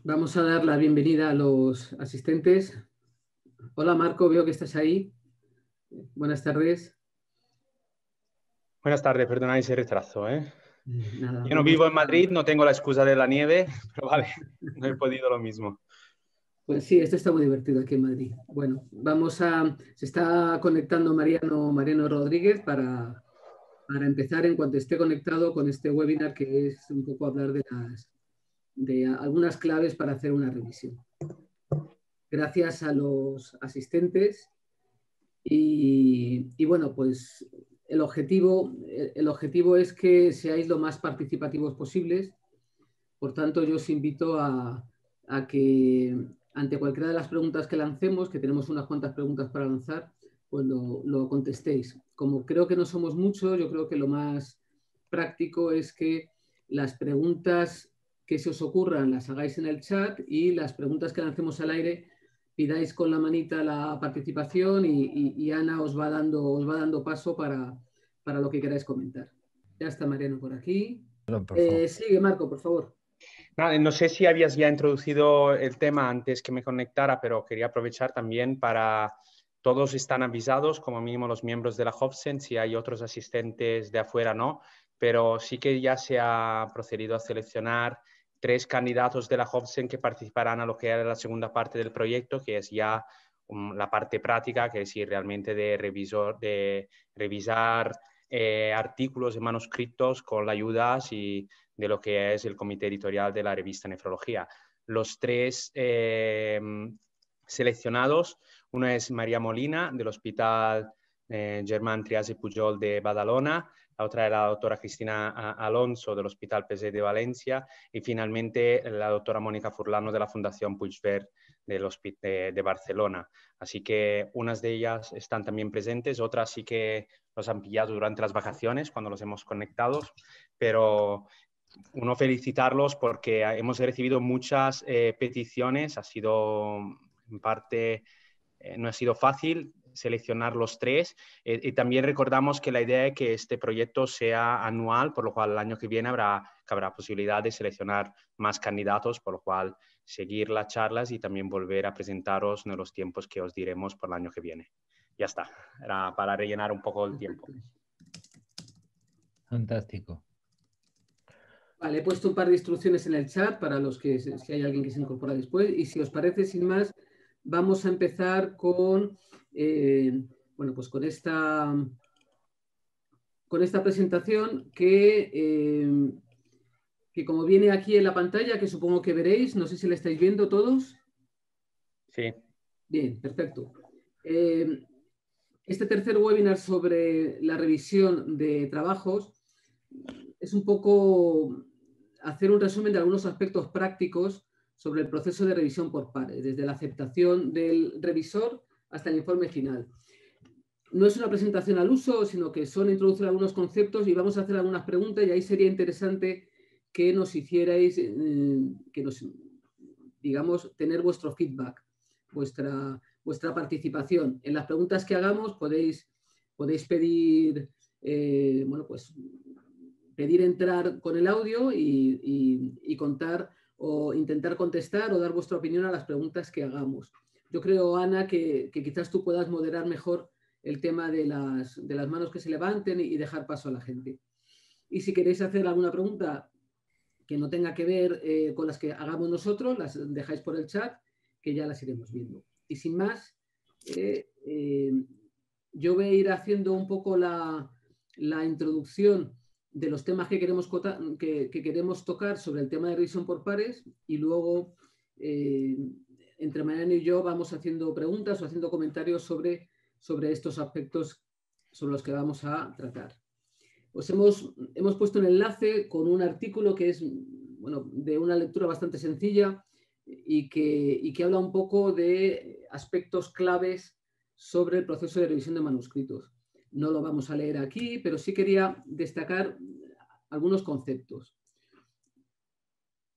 Vamos a dar la bienvenida a los asistentes. Hola Marco, veo que estás ahí. Buenas tardes. Buenas tardes, perdona ese retraso, ¿eh? Nada, Yo no vamos vivo en a... Madrid, no tengo la excusa de la nieve, pero vale, no he podido lo mismo. Pues sí, esto está muy divertido aquí en Madrid. Bueno, se está conectando Mariano Rodríguez para empezar en cuanto esté conectado con este webinar que es un poco hablar de algunas claves para hacer una revisión. Gracias a los asistentes y bueno, pues el objetivo es que seáis lo más participativos posibles. Por tanto, yo os invito a que ante cualquiera de las preguntas que lancemos, que tenemos unas cuantas preguntas para lanzar, pues lo contestéis. Como creo que no somos muchos, yo creo que lo más práctico es que las preguntas que se os ocurran las hagáis en el chat y las preguntas que lancemos al aire pidáis con la manita la participación y Ana os va dando paso para lo que queráis comentar. Ya está Mariano por aquí. Por favor. Sigue, Marco, por favor. Nada, no sé si habías ya introducido el tema antes que me conectara, pero quería aprovechar también para... Todos están avisados, como mínimo los miembros de la Hofsen, si hay otros asistentes de afuera, no, pero sí que ya se ha procedido a seleccionar 3 candidatos de la Hofsen que participarán a lo que era la segunda parte del proyecto, que es ya la parte práctica, que es decir, realmente de revisar artículos y manuscritos con la ayuda de lo que es el comité editorial de la revista Nefrología. Los 3 seleccionados, uno es María Molina, del Hospital Germán Trias Pujol de Badalona, la otra es la doctora Cristina Alonso del Hospital PZ de Valencia y finalmente la doctora Mónica Furlano de la Fundación Puigverd de Barcelona. Así que unas de ellas están también presentes, otras sí que los han pillado durante las vacaciones cuando los hemos conectado, pero uno felicitarlos porque hemos recibido muchas peticiones, ha sido en parte, no ha sido fácil seleccionar los 3 y también recordamos que la idea es que este proyecto sea anual, por lo cual el año que viene habrá posibilidad de seleccionar más candidatos, por lo cual seguir las charlas y también volver a presentaros en los tiempos que os diremos por el año que viene. Ya está, era para rellenar un poco el tiempo. Fantástico. Vale, he puesto un par de instrucciones en el chat para los que, si hay alguien que se incorpora después. Y si os parece, sin más, vamos a empezar con, bueno, pues con esta presentación que como viene aquí en la pantalla, que supongo que veréis, no sé si la estáis viendo todos. Sí. Bien, perfecto. Este tercer webinar sobre la revisión de trabajos es un poco hacer un resumen de algunos aspectos prácticos sobre el proceso de revisión por pares, desde la aceptación del revisor hasta el informe final. No es una presentación al uso, sino que son introducir algunos conceptos y vamos a hacer algunas preguntas y ahí sería interesante que nos hicierais, digamos, tener vuestro feedback, vuestra participación. En las preguntas que hagamos podéis pedir, bueno, pues pedir entrar con el audio y contar o intentar contestar o dar vuestra opinión a las preguntas que hagamos. Yo creo, Ana, que quizás tú puedas moderar mejor el tema de las manos que se levanten y dejar paso a la gente. Y si queréis hacer alguna pregunta que no tenga que ver con las que hagamos nosotros, las dejáis por el chat, que ya las iremos viendo. Y sin más, yo voy a ir haciendo un poco la introducción de los temas que queremos tocar sobre el tema de revisión por pares y luego entre Mariano y yo vamos haciendo preguntas o haciendo comentarios sobre estos aspectos sobre los que vamos a tratar. Pues hemos puesto un enlace con un artículo que es, bueno, de una lectura bastante sencilla y que habla un poco de aspectos claves sobre el proceso de revisión de manuscritos. No lo vamos a leer aquí, pero sí quería destacar algunos conceptos.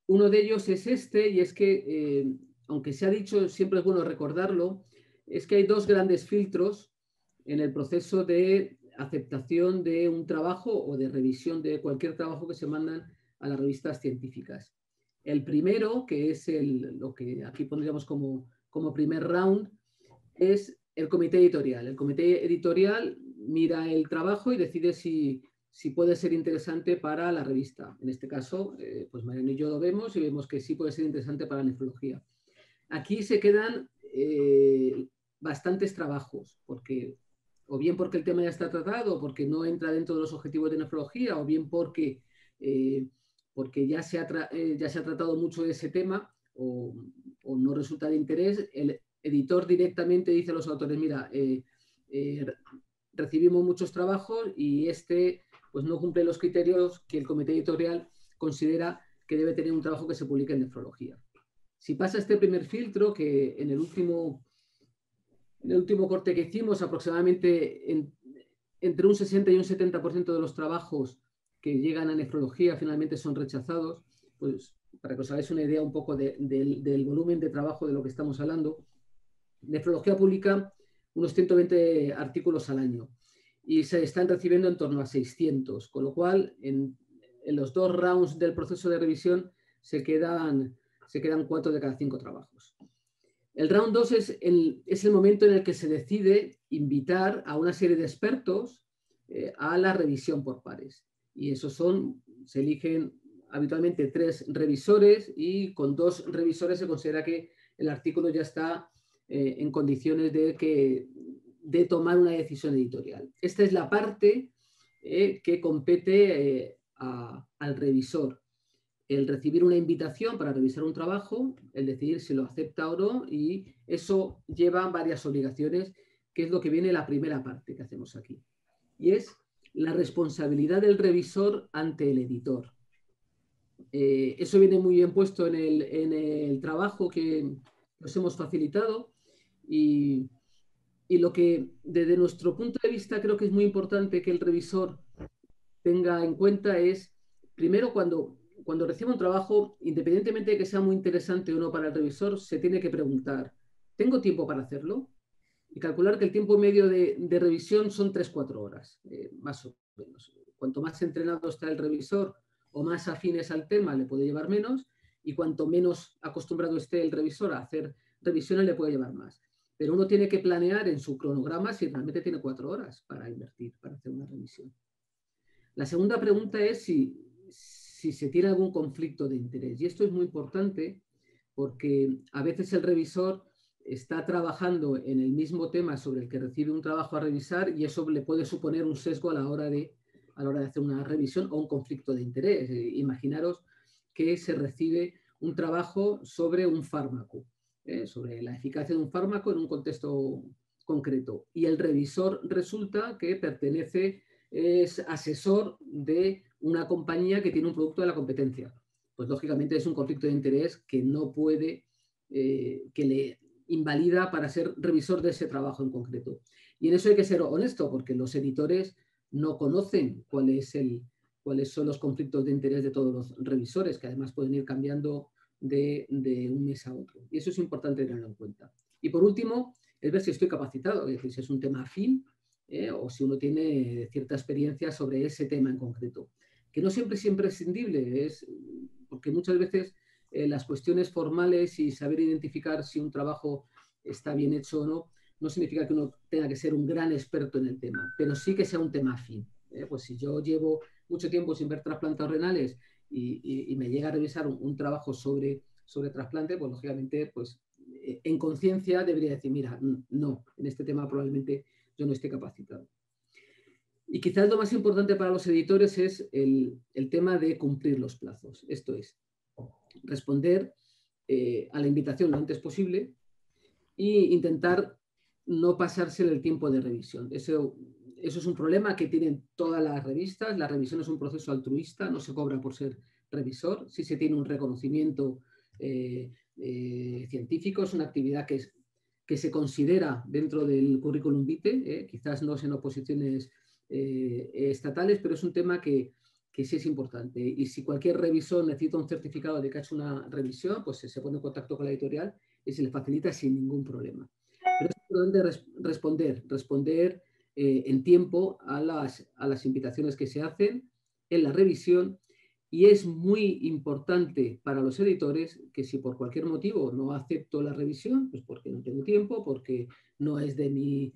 Uno de ellos es este, y es que, aunque se ha dicho, siempre es bueno recordarlo, es que hay 2 grandes filtros en el proceso de aceptación de un trabajo o de revisión de cualquier trabajo que se mandan a las revistas científicas. El primero, que es lo que aquí pondríamos como primer round, es el comité editorial. El comité editorial mira el trabajo y decide si puede ser interesante para la revista. En este caso, pues Mariano y yo lo vemos y vemos que sí puede ser interesante para nefrología. Aquí se quedan bastantes trabajos, o bien porque el tema ya está tratado, porque no entra dentro de los objetivos de nefrología, o bien porque ya se ha tratado mucho de ese tema o no resulta de interés. El editor directamente dice a los autores, mira, recibimos muchos trabajos y pues no cumple los criterios que el comité editorial considera que debe tener un trabajo que se publique en nefrología. Si pasa este primer filtro, que en el último corte que hicimos, aproximadamente entre un 60 y un 70% de los trabajos que llegan a nefrología finalmente son rechazados, pues para que os hagáis una idea un poco del volumen de trabajo de lo que estamos hablando. Nefrología publica unos 120 artículos al año y se están recibiendo en torno a 600, con lo cual en los 2 rounds del proceso de revisión se quedan 4 de cada 5 trabajos. El round 2 es el momento en el que se decide invitar a una serie de expertos a la revisión por pares. Y se eligen habitualmente 3 revisores y con 2 revisores se considera que el artículo ya está en condiciones de tomar una decisión editorial. Esta es la parte que compete al revisor. El recibir una invitación para revisar un trabajo, el decidir si lo acepta o no, y eso lleva varias obligaciones, que es lo que viene la primera parte que hacemos aquí. Y es la responsabilidad del revisor ante el editor. Eso viene muy bien puesto en el trabajo que nos hemos facilitado y lo que desde nuestro punto de vista creo que es muy importante que el revisor tenga en cuenta es, primero, cuando recibe un trabajo, independientemente de que sea muy interesante o no para el revisor, se tiene que preguntar, ¿tengo tiempo para hacerlo? Y calcular que el tiempo medio de revisión son 3-4 horas, más o menos. Cuanto más entrenado está el revisor o más afines al tema, le puede llevar menos, y cuanto menos acostumbrado esté el revisor a hacer revisiones, le puede llevar más. Pero uno tiene que planear en su cronograma si realmente tiene 4 horas para invertir, para hacer una revisión. La segunda pregunta es si se tiene algún conflicto de interés. Y esto es muy importante porque a veces el revisor está trabajando en el mismo tema sobre el que recibe un trabajo a revisar y eso le puede suponer un sesgo a la hora de hacer una revisión o un conflicto de interés. Imaginaros que se recibe un trabajo sobre un fármaco, sobre la eficacia de un fármaco en un contexto concreto. Y el revisor resulta que es asesor de una compañía que tiene un producto de la competencia. Pues lógicamente es un conflicto de interés que no puede, que le invalida para ser revisor de ese trabajo en concreto. Y en eso hay que ser honesto, porque los editores no conocen cuáles son los conflictos de interés de todos los revisores, que además pueden ir cambiando de un mes a otro. Y eso es importante tenerlo en cuenta. Y por último, es ver si estoy capacitado, es decir, si es un tema afín, o si uno tiene cierta experiencia sobre ese tema en concreto, que no siempre es imprescindible, porque muchas veces las cuestiones formales y saber identificar si un trabajo está bien hecho o no significa que uno tenga que ser un gran experto en el tema, pero sí que sea un tema afín. Pues si yo llevo mucho tiempo sin ver trasplantes renales y me llega a revisar un trabajo sobre trasplante, pues lógicamente, pues en conciencia debería decir, mira, no, en este tema probablemente yo no esté capacitado. Y quizás lo más importante para los editores es el tema de cumplir los plazos. Esto es, responder a la invitación lo antes posible e intentar no pasarse el tiempo de revisión. Eso es un problema que tienen todas las revistas. La revisión es un proceso altruista, no se cobra por ser revisor. Sí se tiene un reconocimiento científico, es una actividad que se considera dentro del currículum vitae, quizás no en oposiciones estatales, pero es un tema que sí es importante. Y si cualquier revisor necesita un certificado de que ha hecho una revisión, pues se pone en contacto con la editorial y se le facilita sin ningún problema. Pero es importante responder en tiempo a las invitaciones que se hacen en la revisión Y es muy importante para los editores que si por cualquier motivo no acepto la revisión, pues porque no tengo tiempo, porque no es de mi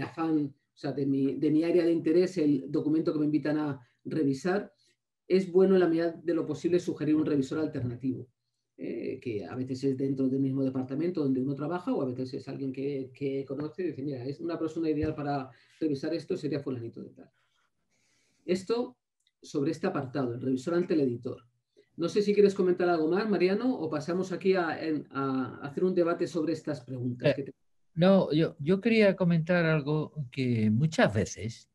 afán, o sea, de mi área de interés el documento que me invitan a revisar, es bueno en la medida de lo posible sugerir un revisor alternativo, que a veces es dentro del mismo departamento donde uno trabaja o a veces es alguien que conoce y dice, mira, es una persona ideal para revisar esto, sería fulanito de tal. Esto sobre este apartado, el revisor ante el editor. No sé si quieres comentar algo más, Mariano, o pasamos aquí a hacer un debate sobre estas preguntas. No, yo quería comentar algo que muchas veces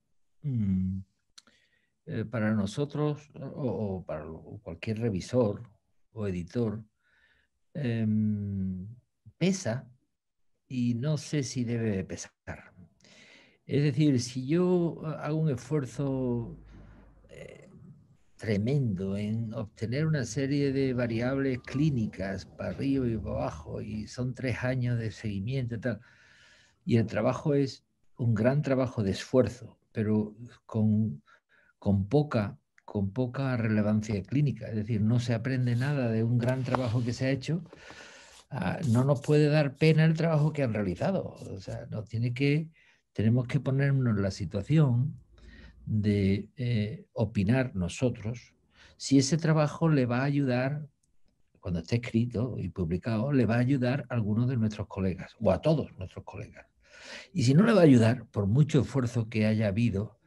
para nosotros o para cualquier revisor o editor pesa y no sé si debe pesar. Es decir, si yo hago un esfuerzo tremendo en obtener una serie de variables clínicas para arriba y para abajo, y son 3 años de seguimiento y tal, y el trabajo es un gran trabajo de esfuerzo, pero con poca relevancia clínica, es decir, no se aprende nada de un gran trabajo que se ha hecho, no nos puede dar pena el trabajo que han realizado. O sea, tenemos que ponernos en la situación de opinar nosotros si ese trabajo le va a ayudar, cuando esté escrito y publicado, le va a ayudar a algunos de nuestros colegas o a todos nuestros colegas. Y si no le va a ayudar, por mucho esfuerzo que haya habido,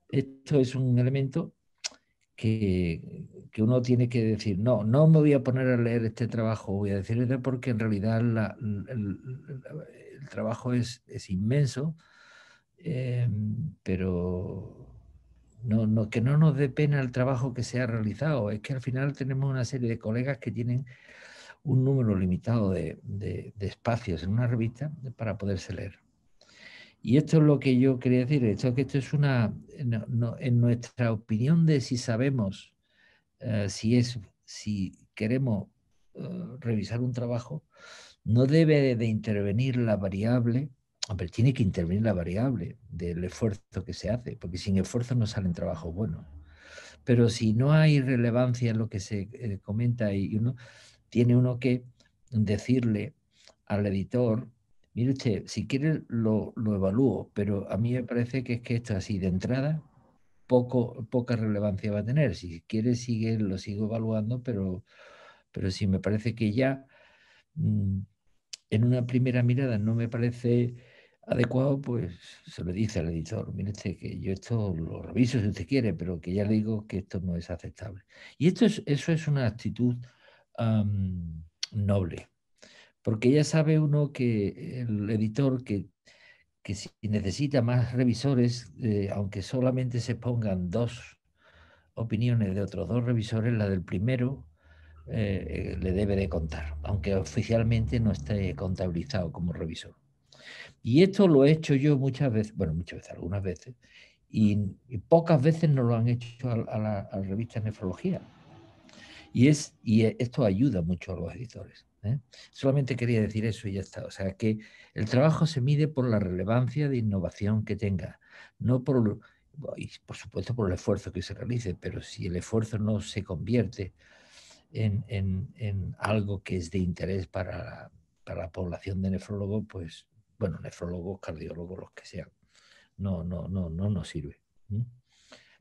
esto es un elemento que uno tiene que decir, no me voy a poner a leer este trabajo, voy a decirle porque en realidad el trabajo es inmenso, pero que no nos dé pena el trabajo que se ha realizado. Es que al final tenemos una serie de colegas que tienen un número limitado de espacios en una revista para poderse leer. Y esto es lo que yo quería decir, esto es en nuestra opinión de si sabemos, si queremos revisar un trabajo, no debe de intervenir la variable, hombre, tiene que intervenir la variable del esfuerzo que se hace, porque sin esfuerzo no salen trabajos buenos. Pero si no hay relevancia en lo que se comenta y tiene uno que decirle al editor, mire usted, si quiere lo evalúo, pero a mí me parece que es que esto así de entrada poca relevancia va a tener. Si quiere lo sigo evaluando, pero si me parece que ya en una primera mirada no me parece adecuado, pues se lo dice al editor, mire usted que yo esto lo reviso si usted quiere, pero que ya le digo que esto no es aceptable. Y eso es una actitud noble, porque ya sabe uno que el editor que si necesita más revisores, aunque solamente se pongan 2 opiniones de otros 2 revisores, la del primero le debe de contar, aunque oficialmente no esté contabilizado como revisor. Y esto lo he hecho yo muchas veces, algunas veces, y pocas veces no lo han hecho a la revista Nefrología. Y esto ayuda mucho a los editores. Solamente quería decir eso y ya está. O sea, que el trabajo se mide por la relevancia de innovación que tenga, no y por supuesto por el esfuerzo que se realice, pero si el esfuerzo no se convierte en algo que es de interés para la población de nefrólogos, pues, bueno, nefrólogos, cardiólogos, los que sean, no nos sirve.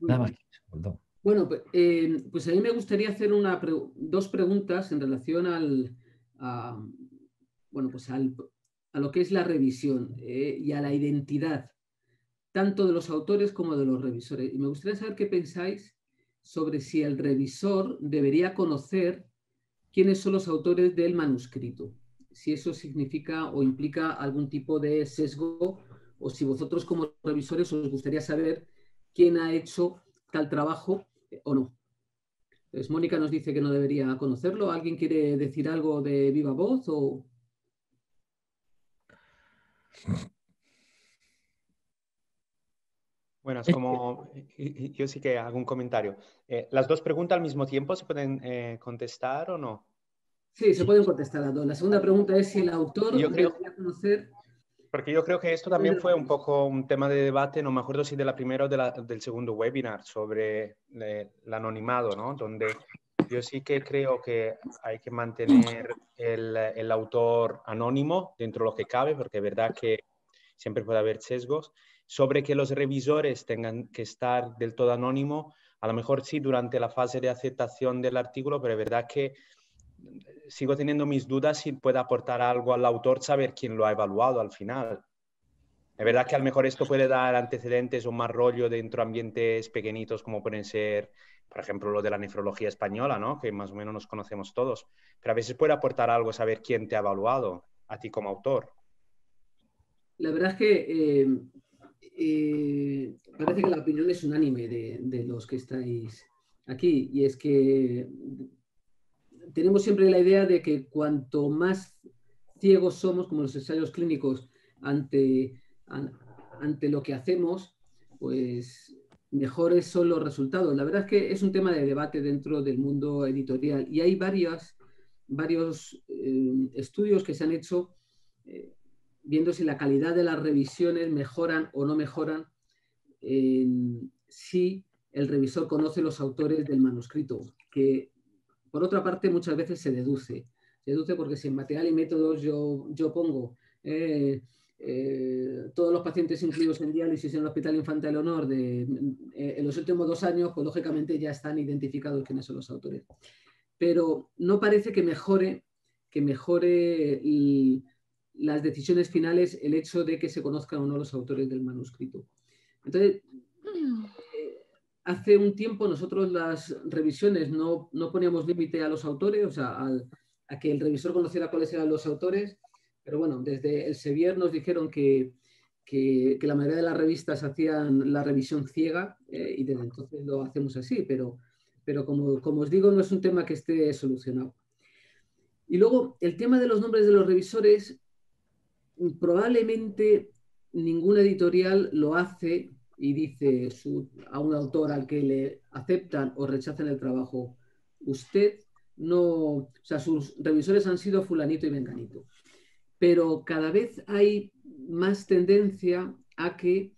Nada más que eso, perdón. Bueno, pues a mí me gustaría hacer 2 preguntas en relación a lo que es la revisión y a la identidad, tanto de los autores como de los revisores. Y me gustaría saber qué pensáis sobre si el revisor debería conocer quiénes son los autores del manuscrito, si eso significa o implica algún tipo de sesgo, o si vosotros como revisores os gustaría saber quién ha hecho tal trabajo o no. Entonces, Mónica nos dice que no debería conocerlo. ¿Alguien quiere decir algo de viva voz? Bueno, es como, yo sí que hago un comentario. ¿Las 2 preguntas al mismo tiempo se pueden contestar o no? Sí, se pueden contestar las 2. La segunda pregunta es si el autor debería conocer porque yo creo que esto también fue un poco un tema de debate, no me acuerdo si de la primera o del segundo webinar sobre el anonimado, ¿no? Donde yo sí que creo que hay que mantener el autor anónimo dentro de lo que cabe, porque es verdad que siempre puede haber sesgos. Sobre que los revisores tengan que estar del todo anónimo, a lo mejor sí durante la fase de aceptación del artículo, pero es verdad que sigo teniendo mis dudas si puede aportar algo al autor saber quién lo ha evaluado al final. Es verdad que a lo mejor esto puede dar antecedentes o más rollo dentro de ambientes pequeñitos como pueden ser, por ejemplo, lo de la nefrología española, ¿no? Que más o menos nos conocemos todos. Pero a veces puede aportar algo saber quién te ha evaluado a ti como autor. La verdad es que parece que la opinión es unánime de los que estáis aquí, y es que tenemos siempre la idea de que cuanto más ciegos somos, como los ensayos clínicos, ante lo que hacemos, pues mejores son los resultados. La verdad es que es un tema de debate dentro del mundo editorial, y hay varios estudios que se han hecho viendo si la calidad de las revisiones mejoran o no mejoran si el revisor conoce los autores del manuscrito, que por otra parte muchas veces se deduce. Se deduce porque si en material y métodos yo pongo todos los pacientes incluidos en diálisis en el Hospital Infanta Leonor en los últimos 2 años, pues lógicamente ya están identificados quiénes son los autores. Pero no parece que mejore las decisiones finales el hecho de que se conozcan o no los autores del manuscrito. Entonces, hace un tiempo nosotros las revisiones no poníamos límite a los autores, o sea, a que el revisor conociera cuáles eran los autores, pero bueno, desde el Sevier nos dijeron que la mayoría de las revistas hacían la revisión ciega, y desde entonces lo hacemos así, pero como os digo, no es un tema que esté solucionado. Y luego, el tema de los nombres de los revisores, probablemente ninguna editorial lo hace y dice a un autor al que le aceptan o rechazan el trabajo, usted no, o sea, sus revisores han sido fulanito y menganito. Pero cada vez hay más tendencia a que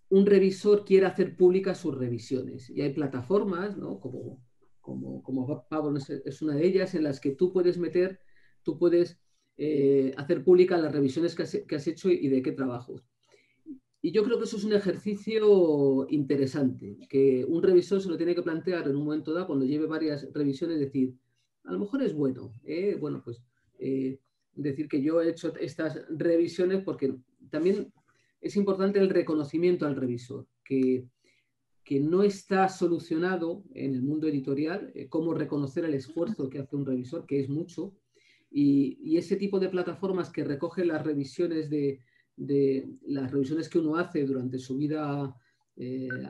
un revisor quiera hacer públicas sus revisiones. Y hay plataformas, ¿no? como Pablo es una de ellas, en las que tú puedes hacer públicas las revisiones que has hecho y de qué trabajos. Y yo creo que eso es un ejercicio interesante, que un revisor se lo tiene que plantear en un momento dado, cuando lleve varias revisiones, decir, a lo mejor es bueno, decir que yo he hecho estas revisiones, porque también es importante el reconocimiento al revisor, que no está solucionado en el mundo editorial, cómo reconocer el esfuerzo que hace un revisor, que es mucho, y ese tipo de plataformas que recogen las revisiones las revisiones que uno hace durante su vida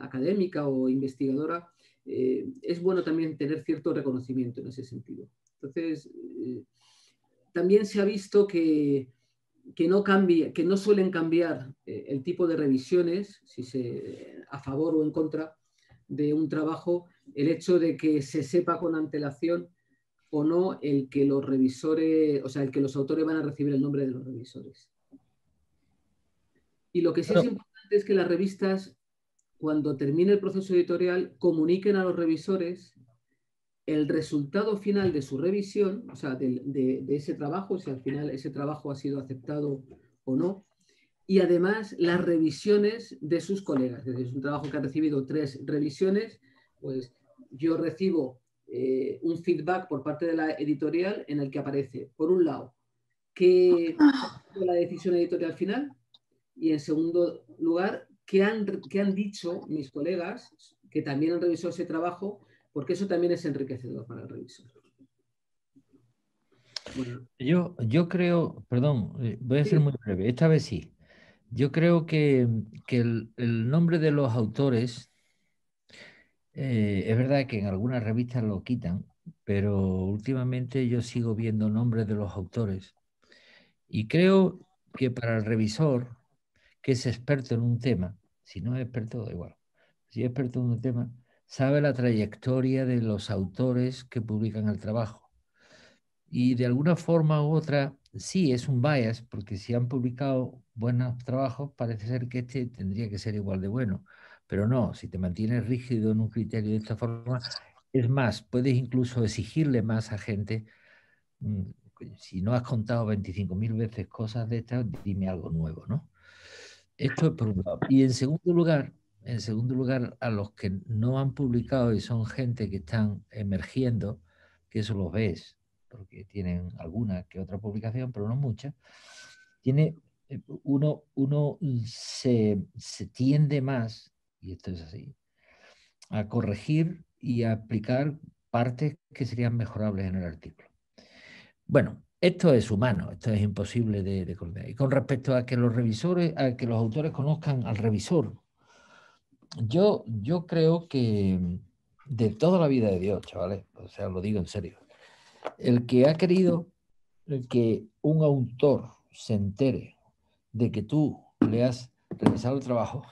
académica o investigadora, es bueno también tener cierto reconocimiento en ese sentido. Entonces, también se ha visto que no suelen cambiar el tipo de revisiones, a favor o en contra de un trabajo, el hecho de que se sepa con antelación o no el que los revisores, o sea, el que los autores van a recibir el nombre de los revisores. Y lo que sí es importante es que las revistas, cuando termine el proceso editorial, comuniquen a los revisores el resultado final de su revisión, o sea, de ese trabajo, si al final ese trabajo ha sido aceptado o no, y además las revisiones de sus colegas. Es decir, es un trabajo que ha recibido 3 revisiones, pues yo recibo un feedback por parte de la editorial en el que aparece, por un lado, qué fue la decisión editorial final, y en segundo lugar, qué han dicho mis colegas que también han revisado ese trabajo, porque eso también es enriquecedor para el revisor. Bueno. Yo creo, perdón, voy a ser muy breve, esta vez sí. Yo creo que el nombre de los autores, es verdad que en algunas revistas lo quitan, pero últimamente yo sigo viendo nombres de los autores. Y creo que para el revisor, que es experto en un tema, si no es experto, da igual, si es experto en un tema, sabe la trayectoria de los autores que publican el trabajo. Y de alguna forma u otra, sí, es un bias, porque si han publicado buenos trabajos, parece ser que este tendría que ser igual de bueno. Pero no, si te mantienes rígido en un criterio de esta forma, es más, puedes incluso exigirle más a gente. mm, Si no has contado 25.000 veces cosas de estas, dime algo nuevo, ¿no? Esto es por un lado. Y en segundo lugar, a los que no han publicado y son gente que están emergiendo, que eso lo ves, porque tienen alguna que otra publicación, pero no muchas, uno se tiende más, y esto es así, a corregir y a aplicar partes que serían mejorables en el artículo. Bueno, esto es humano, esto es imposible de coordinar. Y con respecto a que los revisores, a que los autores conozcan al revisor, yo creo que de toda la vida de Dios, chavales, o sea, lo digo en serio, el que ha querido que un autor se entere de que tú le has revisado el trabajo,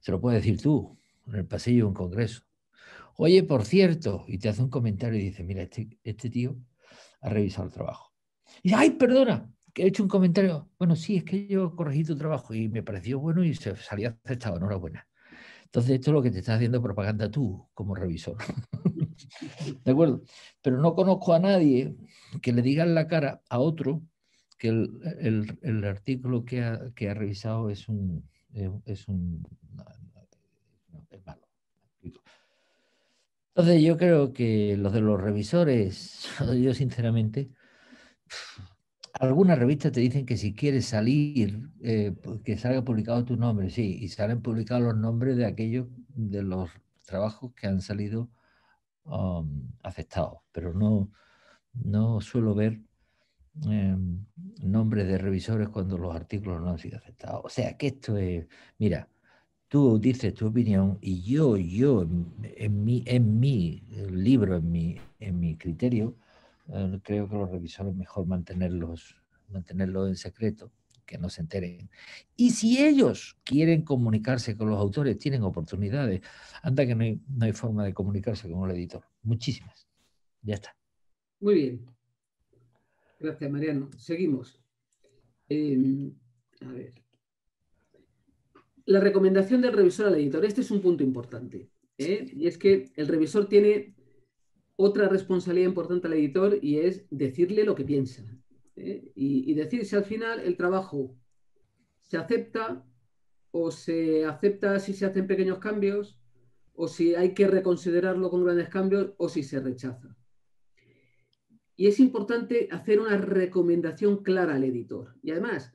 se lo puedes decir tú, en el pasillo de un congreso. Oye, por cierto, y te hace un comentario y dice, mira, este tío ha revisado el trabajo. Y dice, ay, perdona, que he hecho un comentario. Bueno, sí, es que yo corregí tu trabajo y me pareció bueno y se salió aceptado, enhorabuena. Entonces, esto es lo que te está haciendo propaganda tú como revisor. ¿De acuerdo? Pero no conozco a nadie que le diga en la cara a otro que el artículo que ha revisado es es malo. Entonces, yo creo que los de los revisores, yo sinceramente, algunas revistas te dicen que si quieres salir, que salga publicado tu nombre, sí, y salen publicados los nombres de aquellos de los trabajos que han salido aceptados, pero no suelo ver nombres de revisores cuando los artículos no han sido aceptados. O sea que esto es, mira, tú dices tu opinión y yo en mi libro, en mi criterio, creo que los revisores mejor mantenerlos en secreto, que no se enteren. Y si ellos quieren comunicarse con los autores, tienen oportunidades. Anda que no hay forma de comunicarse con el editor. Muchísimas. Ya está. Muy bien. Gracias, Mariano. Seguimos. A ver. La recomendación del revisor al editor. Este es un punto importante. Y es que el revisor tiene otra responsabilidad importante al editor y es decirle lo que piensa. Y decir si al final el trabajo se acepta o se acepta si se hacen pequeños cambios o si hay que reconsiderarlo con grandes cambios o si se rechaza. Y es importante hacer una recomendación clara al editor. Y además,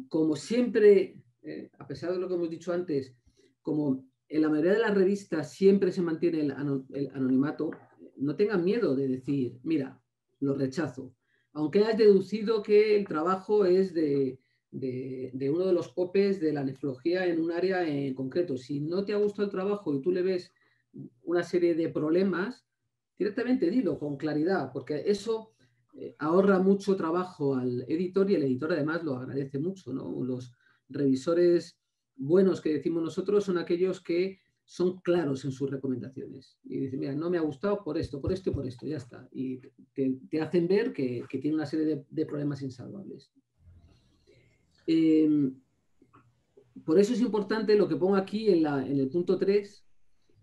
como siempre, a pesar de lo que hemos dicho antes, como en la mayoría de las revistas siempre se mantiene el anonimato, no tengan miedo de decir, mira, lo rechazo. Aunque hayas deducido que el trabajo es de uno de los popes de la nefrología en un área en concreto. Si no te ha gustado el trabajo y tú le ves una serie de problemas, directamente dilo con claridad, porque eso ahorra mucho trabajo al editor y el editor además lo agradece mucho, ¿no? Los revisores buenos que decimos nosotros son aquellos que son claros en sus recomendaciones y dicen, mira, no me ha gustado por esto y por esto, ya está. Y te hacen ver que tiene una serie de problemas insalvables. Por eso es importante lo que pongo aquí en el punto 3,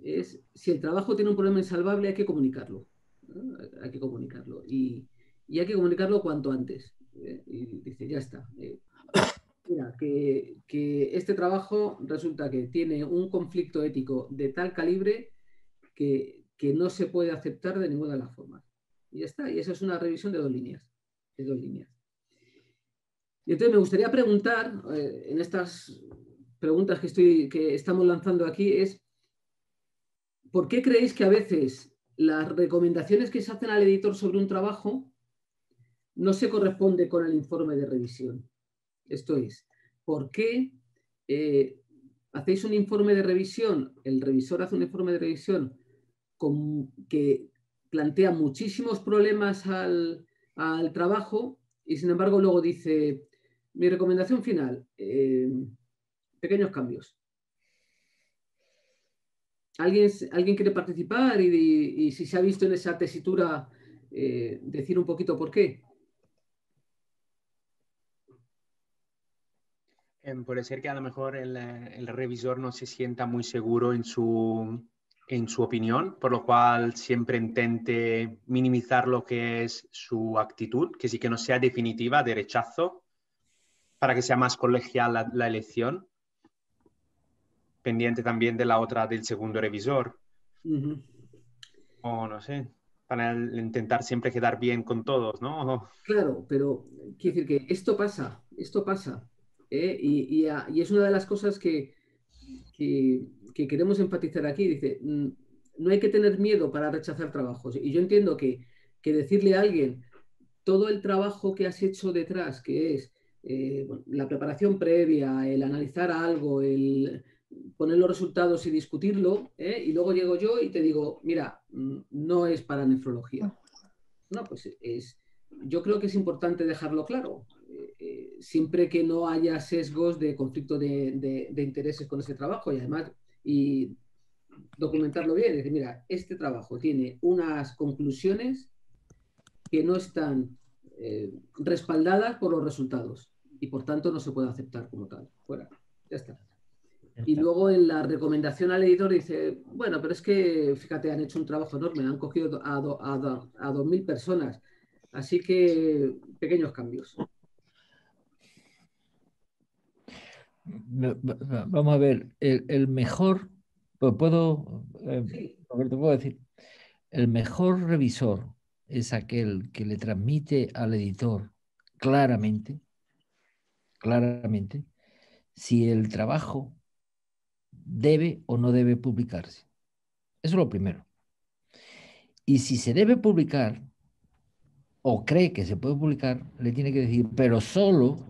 es si el trabajo tiene un problema insalvable hay que comunicarlo. ¿No? Hay que comunicarlo y hay que comunicarlo cuanto antes. Y dice, ya está. Mira, que este trabajo resulta que tiene un conflicto ético de tal calibre que no se puede aceptar de ninguna de las formas. Y ya está. Y eso es una revisión de 2 líneas. De 2 líneas. Y entonces me gustaría preguntar, en estas preguntas que estamos lanzando aquí, es ¿por qué creéis que a veces las recomendaciones que se hacen al editor sobre un trabajo no se corresponde con el informe de revisión? Esto es, ¿por qué hacéis un informe de revisión? El revisor hace un informe de revisión que plantea muchísimos problemas al trabajo y sin embargo luego dice, mi recomendación final, pequeños cambios. ¿Alguien quiere participar? Y si se ha visto en esa tesitura decir un poquito por qué. Puede ser que a lo mejor el revisor no se sienta muy seguro en su opinión, por lo cual siempre intente minimizar lo que es su actitud, que sí que no sea definitiva de rechazo, para que sea más colegial la elección, pendiente también de la otra del segundo revisor. O no sé, para intentar siempre quedar bien con todos, ¿no? Claro, pero quiero decir que esto pasa, y es una de las cosas que queremos enfatizar aquí. Dice, no hay que tener miedo para rechazar trabajos. Y yo entiendo que decirle a alguien todo el trabajo que has hecho detrás, que es bueno, la preparación previa, el analizar algo, el poner los resultados y discutirlo, y luego llego yo y te digo, mira, no es para nefrología. No, pues yo creo que es importante dejarlo claro, siempre que no haya sesgos de conflicto de intereses con ese trabajo, y además documentarlo bien. Es decir, mira, este trabajo tiene unas conclusiones que no están respaldadas por los resultados y por tanto no se puede aceptar como tal. Fuera, ya está. Y luego en la recomendación al editor dice, bueno, pero es que, fíjate, han hecho un trabajo enorme, han cogido a 2.000 personas, así que pequeños cambios. Vamos a ver, el mejor, pues Sí. Roberto, puedo decir, el mejor revisor es aquel que le transmite al editor claramente, si el trabajo debe o no debe publicarse. Eso es lo primero. Y si se debe publicar o cree que se puede publicar, le tiene que decir, pero solo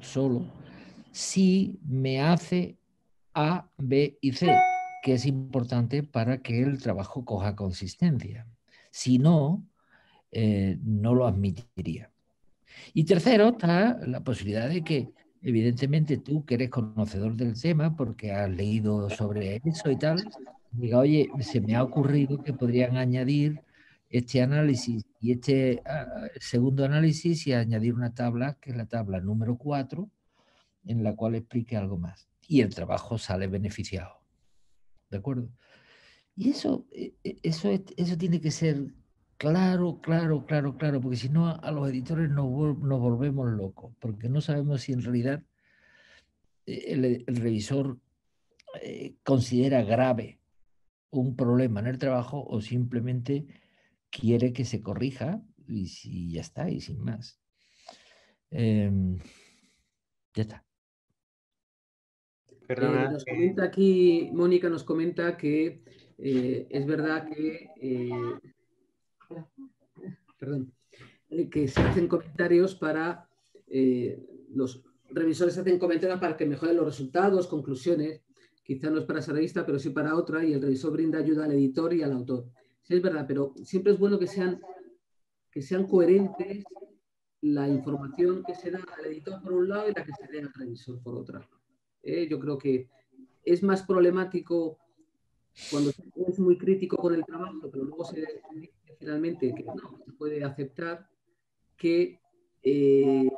si me hace A, B y C, que es importante para que el trabajo coja consistencia. Si no, no lo admitiría. Y tercero, está la posibilidad de que, evidentemente, tú que eres conocedor del tema, porque has leído sobre eso y tal, diga, oye, se me ha ocurrido que podrían añadir este análisis y este segundo análisis y añadir una tabla, que es la tabla número 4, en la cual explique algo más. Y el trabajo sale beneficiado. ¿De acuerdo? Y eso tiene que ser claro, porque si no a los editores nos volvemos locos, porque no sabemos si en realidad el revisor considera grave un problema en el trabajo o simplemente quiere que se corrija y ya está, y sin más. Ya está. Nos comenta aquí, Mónica nos comenta que es verdad que se hacen comentarios para los revisores hacen comentarios para que mejoren los resultados, conclusiones. Quizá no es para esa revista, pero sí para otra, y el revisor brinda ayuda al editor y al autor. Sí, es verdad, pero siempre es bueno que sean coherentes la información que se da al editor por un lado y la que se dé al revisor por otra. Yo creo que es más problemático cuando es muy crítico con el trabajo, pero luego se dice finalmente que no se puede aceptar, que si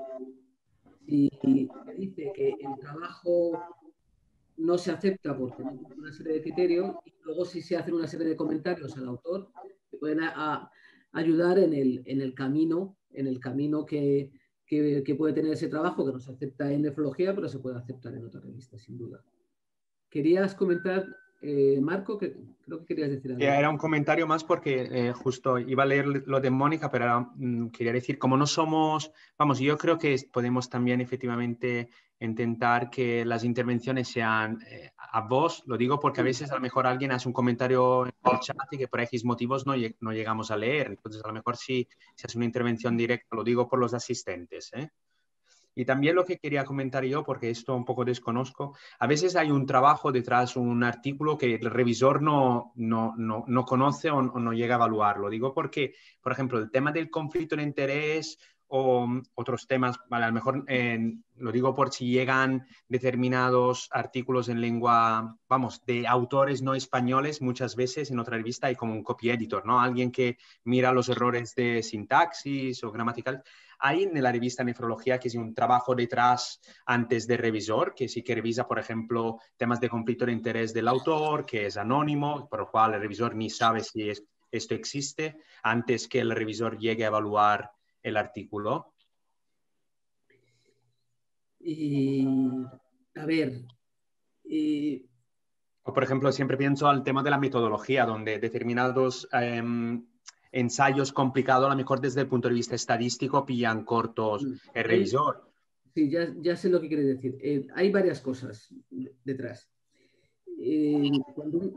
se dice que el trabajo no se acepta porque no cumple una serie de criterios, y luego si se hacen una serie de comentarios al autor que pueden ayudar en el camino que puede tener ese trabajo, que no se acepta en nefrología, pero se puede aceptar en otra revista, sin duda. ¿Querías comentar, Marco? Que creo que querías decir algo. Era un comentario más porque justo iba a leer lo de Mónica, pero ahora, quería decir, como no somos, vamos, yo creo que podemos también efectivamente intentar que las intervenciones sean a voz, lo digo porque a veces a lo mejor alguien hace un comentario en el chat y que por X motivos no llegamos a leer, entonces a lo mejor si hace una intervención directa, lo digo por los asistentes, ¿eh? Y también lo que quería comentar yo, porque esto un poco desconozco, a veces hay un trabajo detrás, un artículo que el revisor no conoce o no llega a evaluarlo. Digo porque, por ejemplo, el tema del conflicto de interés o otros temas, vale, a lo mejor lo digo por si llegan determinados artículos en lengua, vamos, de autores no españoles, muchas veces en otra revista hay como un copy editor, ¿no? Alguien que mira los errores de sintaxis o gramatical. Hay en la revista Nefrología que es un trabajo detrás antes de revisor, que sí que revisa, por ejemplo, temas de conflicto de interés del autor, que es anónimo, por lo cual el revisor ni sabe si esto existe, antes que el revisor llegue a evaluar el artículo. A ver. O, por ejemplo, siempre pienso al tema de la metodología, donde determinados ensayos complicados, a lo mejor desde el punto de vista estadístico, pillan cortos el revisor. Sí, ya sé lo que quiere decir. Hay varias cosas detrás.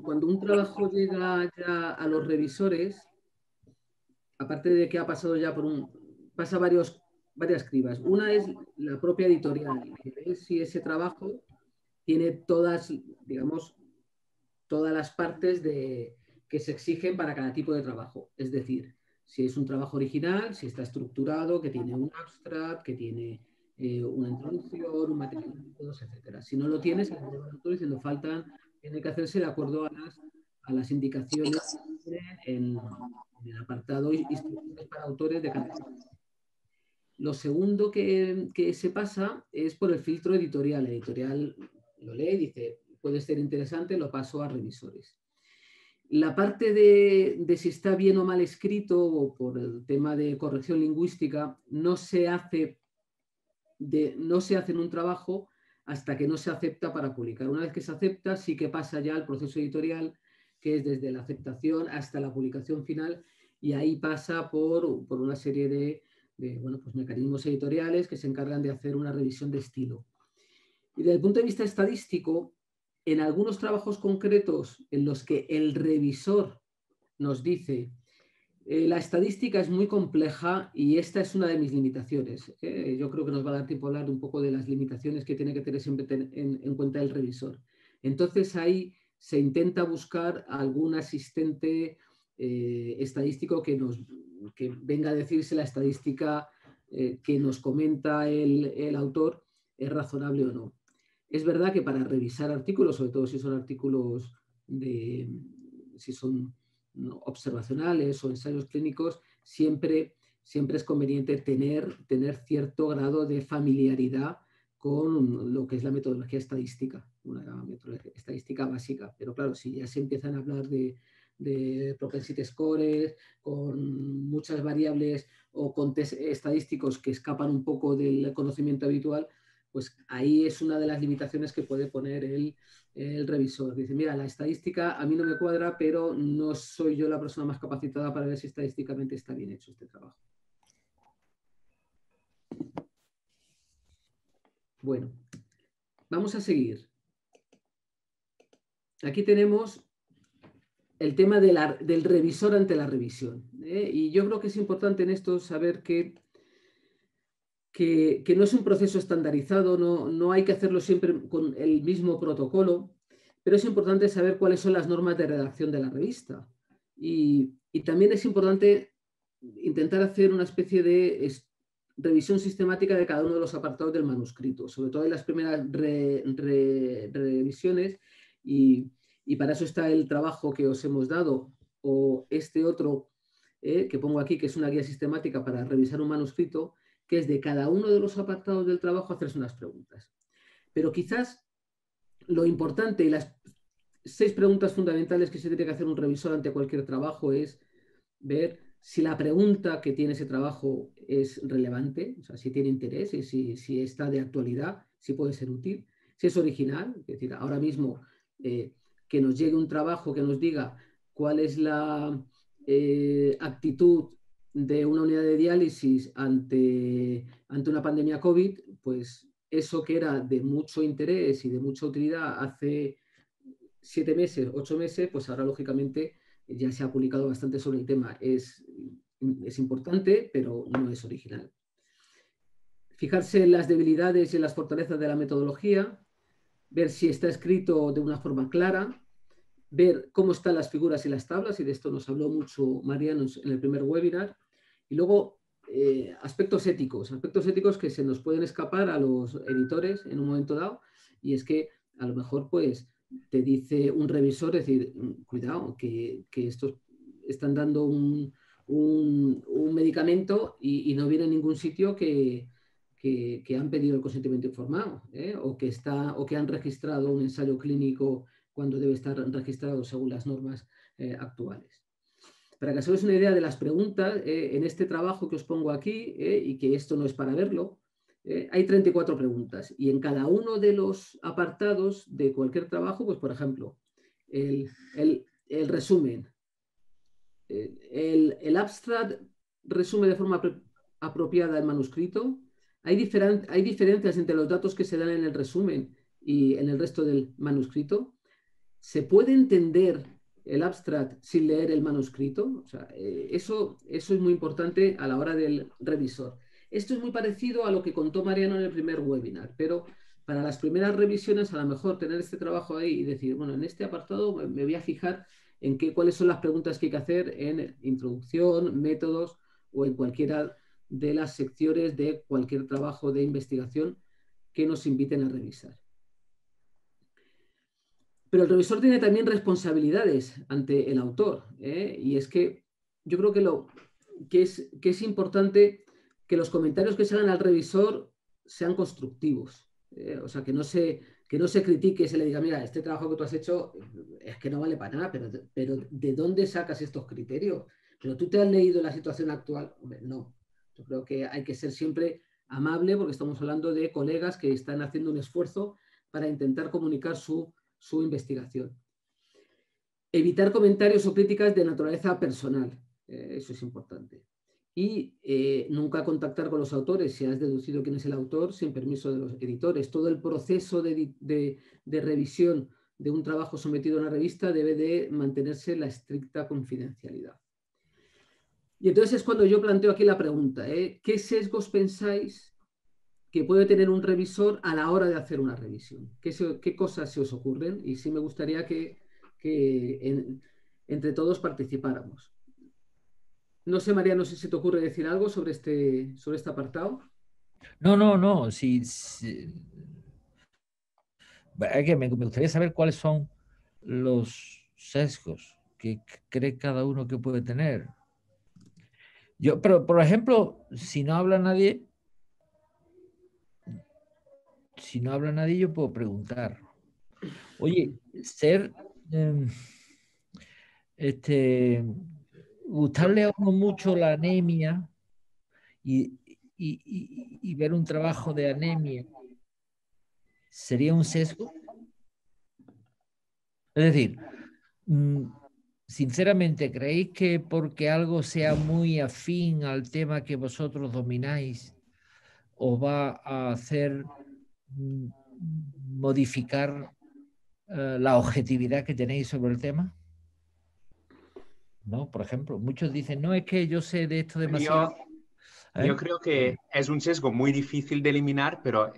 Cuando un trabajo llega ya a los revisores, aparte de que ha pasado ya pasa varias cribas. Una es la propia editorial, que ve si ese trabajo tiene todas, digamos, todas las partes que se exigen para cada tipo de trabajo. Es decir, si es un trabajo original, si está estructurado, que tiene un abstract, que tiene una introducción, un material, etc. Si no lo tienes, diciendo faltan, tiene que hacerse de acuerdo a las indicaciones en el apartado instrucciones para autores de cada tipo. Lo segundo que se pasa es por el filtro editorial. El editorial lo lee y dice, puede ser interesante, lo paso a revisores. La parte de si está bien o mal escrito, o por el tema de corrección lingüística, no se hace en un trabajo hasta que no se acepta para publicar. Una vez que se acepta, sí que pasa ya al proceso editorial, que es desde la aceptación hasta la publicación final, y ahí pasa por una serie de pues mecanismos editoriales que se encargan de hacer una revisión de estilo. Y desde el punto de vista estadístico, en algunos trabajos concretos en los que el revisor nos dice la estadística es muy compleja y esta es una de mis limitaciones. Yo creo que nos va a dar tiempo a hablar un poco de las limitaciones que tiene que tener siempre en cuenta el revisor. Entonces ahí se intenta buscar algún asistente estadístico que venga a decir si la estadística que nos comenta el autor es razonable o no. Es verdad que para revisar artículos, sobre todo si son artículos si son observacionales o ensayos clínicos, siempre es conveniente tener cierto grado de familiaridad con lo que es la metodología estadística, una metodología estadística básica. Pero claro, si ya se empiezan a hablar de propensity scores, con muchas variables o con test estadísticos que escapan un poco del conocimiento habitual, pues ahí es una de las limitaciones que puede poner el revisor. Dice, mira, la estadística a mí no me cuadra, pero no soy yo la persona más capacitada para ver si estadísticamente está bien hecho este trabajo. Bueno, vamos a seguir. Aquí tenemos el tema del revisor ante la revisión. Y yo creo que es importante en esto saber que no es un proceso estandarizado, no hay que hacerlo siempre con el mismo protocolo, pero es importante saber cuáles son las normas de redacción de la revista. Y también es importante intentar hacer una especie de revisión sistemática de cada uno de los apartados del manuscrito, sobre todo en las primeras revisiones, y para eso está el trabajo que os hemos dado, o este otro que pongo aquí, que es una guía sistemática para revisar un manuscrito, que es de cada uno de los apartados del trabajo hacerse unas preguntas. Pero quizás lo importante y las 6 preguntas fundamentales que se tiene que hacer un revisor ante cualquier trabajo es ver si la pregunta que tiene ese trabajo es relevante, o sea, si tiene interés, si está de actualidad, si puede ser útil, si es original, es decir, ahora mismo que nos llegue un trabajo que nos diga cuál es la actitud de una unidad de diálisis ante una pandemia COVID, pues eso que era de mucho interés y de mucha utilidad hace 7 meses, 8 meses, pues ahora lógicamente ya se ha publicado bastante sobre el tema. Es importante, pero no es original. Fijarse en las debilidades y en las fortalezas de la metodología, ver si está escrito de una forma clara, ver cómo están las figuras y las tablas, y de esto nos habló mucho Mariano en el primer webinar, y luego aspectos éticos que se nos pueden escapar a los editores en un momento dado, y es que a lo mejor pues te dice un revisor, es decir, cuidado, que estos están dando un medicamento y no viene en ningún sitio que han pedido el consentimiento informado, o que han registrado un ensayo clínico cuando debe estar registrado según las normas actuales. Para que os hagáis una idea de las preguntas, en este trabajo que os pongo aquí, y que esto no es para verlo, hay 34 preguntas, y en cada uno de los apartados de cualquier trabajo, pues por ejemplo, el resumen, el abstract resume de forma apropiada el manuscrito. Hay diferencias entre los datos que se dan en el resumen y en el resto del manuscrito. ¿Se puede entender el abstract sin leer el manuscrito? O sea, eso es muy importante a la hora del revisor. Esto es muy parecido a lo que contó Mariano en el primer webinar, pero para las primeras revisiones a lo mejor tener este trabajo ahí y decir, bueno, en este apartado me voy a fijar en cuáles son las preguntas que hay que hacer en introducción, métodos o en cualquiera de las secciones de cualquier trabajo de investigación que nos inviten a revisar. Pero el revisor tiene también responsabilidades ante el autor, y es que yo creo que es importante que los comentarios que se hagan al revisor sean constructivos, o sea, que no se critique, se le diga, mira, este trabajo que tú has hecho es que no vale para nada, pero ¿de dónde sacas estos criterios? ¿Pero tú te has leído la situación actual? Hombre, no. Yo creo que hay que ser siempre amable porque estamos hablando de colegas que están haciendo un esfuerzo para intentar comunicar su investigación. Evitar comentarios o críticas de naturaleza personal, eso es importante. Y nunca contactar con los autores si has deducido quién es el autor sin permiso de los editores. Todo el proceso de revisión de un trabajo sometido a una revista debe de mantenerse la estricta confidencialidad. Y entonces es cuando yo planteo aquí la pregunta, ¿qué sesgos pensáis que puede tener un revisor a la hora de hacer una revisión? ¿Qué cosas se os ocurren? Y sí me gustaría que entre todos participáramos. No sé, María, no sé si te ocurre decir algo sobre este apartado. No. Sí. Es que me gustaría saber cuáles son los sesgos que cree cada uno que puede tener. Pero, por ejemplo, si no habla nadie, yo puedo preguntar. Oye, gustarle a uno mucho la anemia y ver un trabajo de anemia, ¿sería un sesgo? Es decir, sinceramente, ¿creéis que porque algo sea muy afín al tema que vosotros domináis, os va a hacer modificar la objetividad que tenéis sobre el tema? ¿No? Por ejemplo, muchos dicen, no, es que yo sé de esto demasiado. Yo creo que es un sesgo muy difícil de eliminar, pero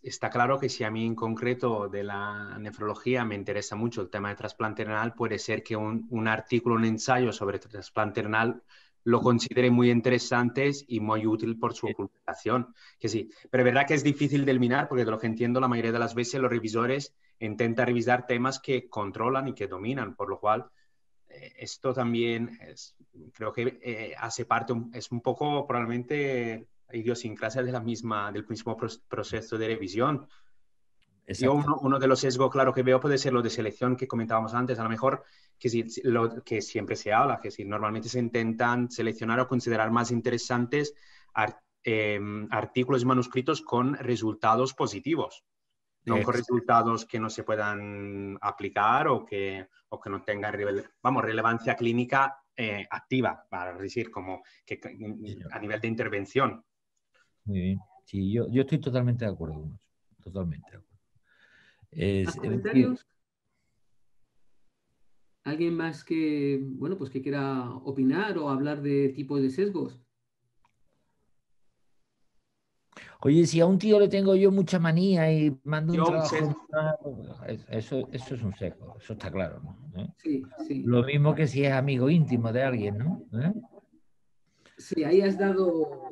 está claro que si a mí en concreto de la nefrología me interesa mucho el tema de trasplante renal, puede ser que un artículo, un ensayo sobre trasplante renal lo considere muy interesante y muy útil por su publicación. Que sí, pero es verdad que es difícil de eliminar porque de lo que entiendo la mayoría de las veces los revisores intentan revisar temas que controlan y que dominan, por lo cual esto también creo que hace parte, es un poco probablemente idiosincrasia del mismo proceso de revisión. Yo uno de los sesgos claro que veo puede ser lo de selección que comentábamos antes, a lo mejor lo que siempre se habla, que si normalmente se intentan seleccionar o considerar más interesantes artículos y manuscritos con resultados positivos. No con resultados que no se puedan aplicar o que no tengan relevancia clínica activa, para decir, como que a nivel de intervención. Muy bien. Sí, yo estoy totalmente de acuerdo con eso. Totalmente de acuerdo. ¿Comentarios? ¿Alguien más que quiera opinar o hablar de tipos de sesgos? Oye, si a un tío le tengo yo mucha manía y mando un trabajo, eso es un sesgo, eso está claro, ¿no? Sí. Lo mismo que si es amigo íntimo de alguien, ¿no? Sí, ahí has dado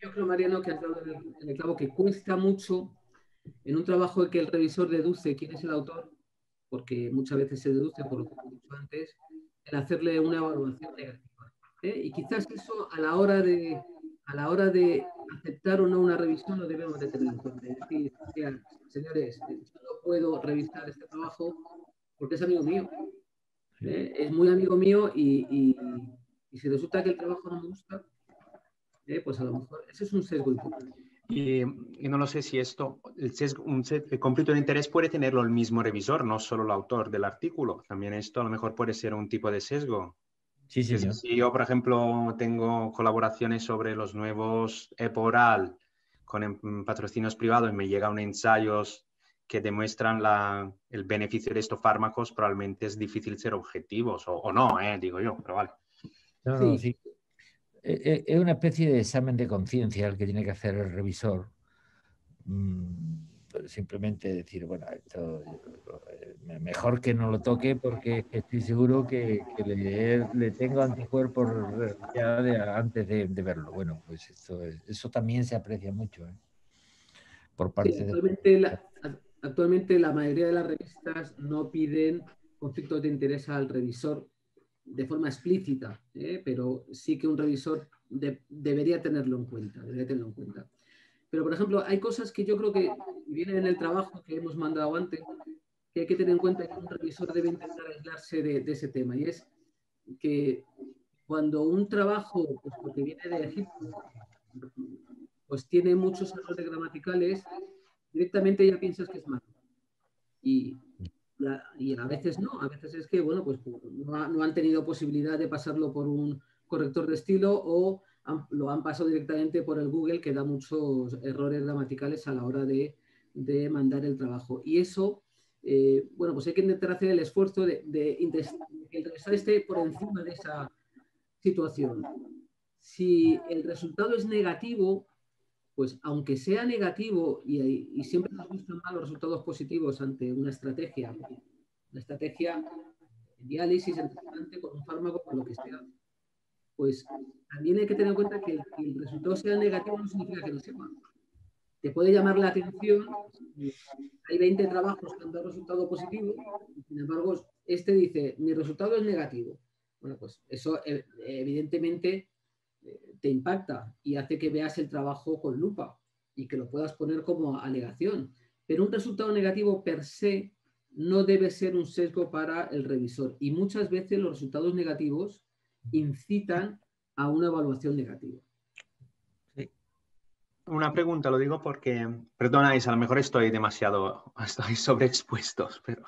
Yo creo, Mariano, que has dado en el clavo, que cuesta mucho en un trabajo en que el revisor deduce quién es el autor, porque muchas veces se deduce, por lo que he dicho antes, el hacerle una evaluación negativa. Y quizás eso a la hora de aceptar o no una revisión lo debemos de tener en cuenta. Es decir, señores, yo no puedo revisar este trabajo porque es amigo mío. Es muy amigo mío y si resulta que el trabajo no me gusta, pues a lo mejor ese es un sesgo importante. Y no lo sé si esto, el conflicto de interés puede tenerlo el mismo revisor, no solo el autor del artículo. También esto a lo mejor puede ser un tipo de sesgo. Sí, señor. Si yo, por ejemplo, tengo colaboraciones sobre los nuevos EPORAL con patrocinios privados y me llegan ensayos que demuestran el beneficio de estos fármacos, probablemente es difícil ser objetivos, o no, digo yo, pero vale. No, sí. Es una especie de examen de conciencia el que tiene que hacer el revisor. Simplemente decir, bueno, esto mejor que no lo toque porque estoy seguro que le tengo anticuerpos ya antes de verlo. Bueno, pues eso también se aprecia mucho, por parte de... Actualmente la mayoría de las revistas no piden conflictos de interés al revisor de forma explícita, pero sí que un revisor debería tenerlo en cuenta, Pero, por ejemplo, hay cosas que yo creo que vienen en el trabajo que hemos mandado antes, que hay que tener en cuenta que un revisor debe intentar aislarse de ese tema. Y es que cuando un trabajo, pues porque viene de Egipto, pues tiene muchos errores gramaticales, directamente ya piensas que es malo. Y a veces no, a veces es que, bueno, pues no han tenido posibilidad de pasarlo por un corrector de estilo o lo han pasado directamente por el Google, que da muchos errores gramaticales a la hora de mandar el trabajo. Y eso, bueno, pues hay que intentar hacer el esfuerzo de que el revisor esté por encima de esa situación. Si el resultado es negativo, pues aunque sea negativo y siempre nos gustan más los resultados positivos ante una estrategia en diálisis, en trasplante, con un fármaco, con lo que sea, pues también hay que tener en cuenta que el resultado sea negativo no significa que no sepa. Te puede llamar la atención, hay 20 trabajos que han dado resultado positivo, y sin embargo, este dice, mi resultado es negativo. Bueno, pues eso evidentemente te impacta y hace que veas el trabajo con lupa y que lo puedas poner como alegación. Pero un resultado negativo per se no debe ser un sesgo para el revisor. Y muchas veces los resultados negativos incitan a una evaluación negativa. Sí. Una pregunta, lo digo porque, perdonáis, a lo mejor estoy sobreexpuesto, pero...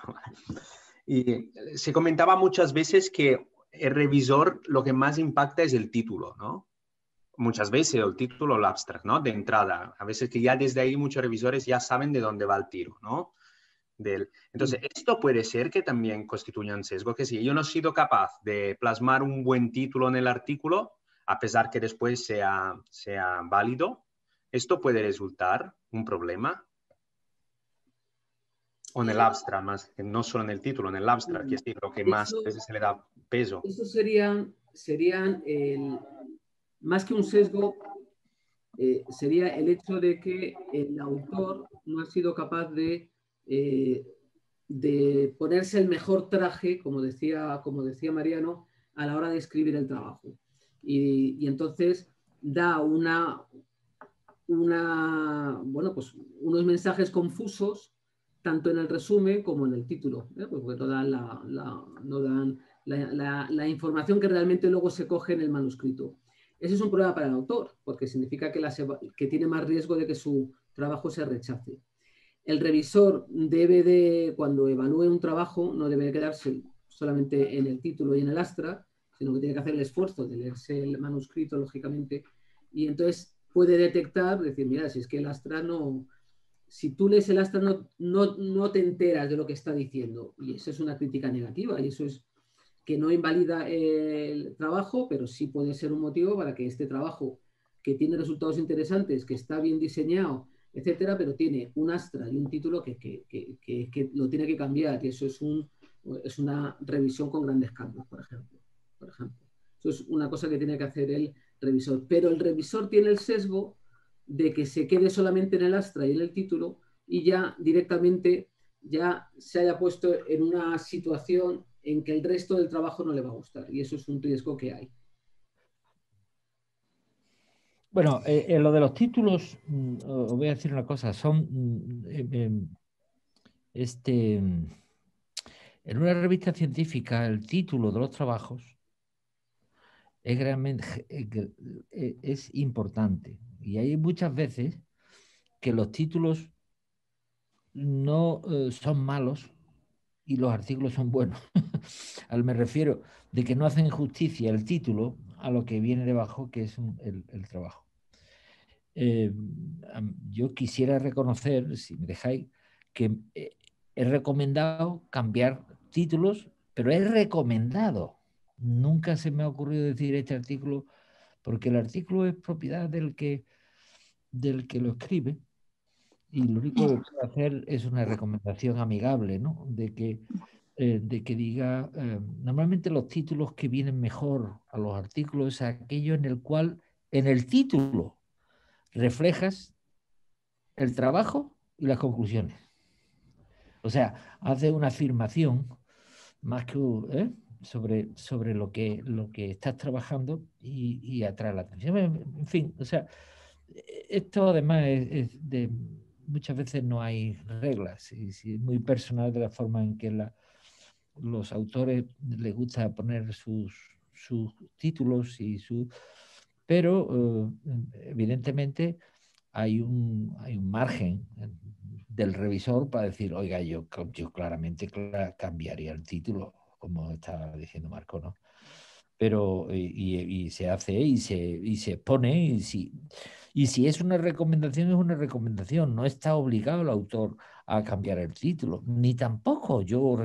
Y se comentaba muchas veces que el revisor lo que más impacta es el título, ¿no? Muchas veces el título o el abstract, ¿no? De entrada. A veces que ya desde ahí muchos revisores ya saben de dónde va el tiro, ¿no? Entonces, esto puede ser que también constituya un sesgo, que si yo no he sido capaz de plasmar un buen título en el artículo, a pesar que después sea válido, esto puede resultar un problema. O en el abstract, más que no solo en el título, en el abstract, que es lo que más veces se le da peso. Eso serían más que un sesgo, sería el hecho de que el autor no ha sido capaz de ponerse el mejor traje, como decía Mariano, a la hora de escribir el trabajo. Y entonces da bueno, pues unos mensajes confusos, tanto en el resumen como en el título, porque no dan la información que realmente luego se coge en el manuscrito. Ese es un problema para el autor, porque significa que tiene más riesgo de que su trabajo se rechace. El revisor cuando evalúe un trabajo, no debe quedarse solamente en el título y en el astra, sino que tiene que hacer el esfuerzo de leerse el manuscrito, lógicamente, y entonces puede detectar, decir, mira, si es que el astra no... Si tú lees el astra no te enteras de lo que está diciendo, y eso es una crítica negativa, y eso es que no invalida el trabajo, pero sí puede ser un motivo para que este trabajo, que tiene resultados interesantes, que está bien diseñado, etcétera, pero tiene un astra y un título que lo tiene que cambiar, y eso es una revisión con grandes cambios, por ejemplo. Eso es una cosa que tiene que hacer el revisor. Pero el revisor tiene el sesgo de que se quede solamente en el astra y en el título y ya directamente ya se haya puesto en una situación en que el resto del trabajo no le va a gustar. Y eso es un riesgo que hay. Bueno, en lo de los títulos, os voy a decir una cosa, son en una revista científica el título de los trabajos es realmente es importante, y hay muchas veces que los títulos no son malos y los artículos son buenos. Me refiero de que no hacen justicia el título a lo que viene debajo, que es el trabajo. Yo quisiera reconocer, si me dejáis, que he recomendado cambiar títulos, pero he recomendado. Nunca se me ha ocurrido decir este artículo, porque el artículo es propiedad del que lo escribe, y lo único que puedo hacer es una recomendación amigable, ¿no? De que diga, normalmente los títulos que vienen mejor a los artículos es aquello en el cual, en el título, reflejas el trabajo y las conclusiones. O sea, hace una afirmación más que sobre lo que estás trabajando y atrae la atención. En fin, o sea, esto además muchas veces no hay reglas, y es muy personal de la forma en que los autores les gusta poner sus títulos pero evidentemente hay un margen del revisor para decir, oiga, yo claramente cambiaría el título, como está diciendo Marco, ¿no? Pero y se hace y se pone, y si es una recomendación, es una recomendación. No está obligado el autor a cambiar el título, ni tampoco yo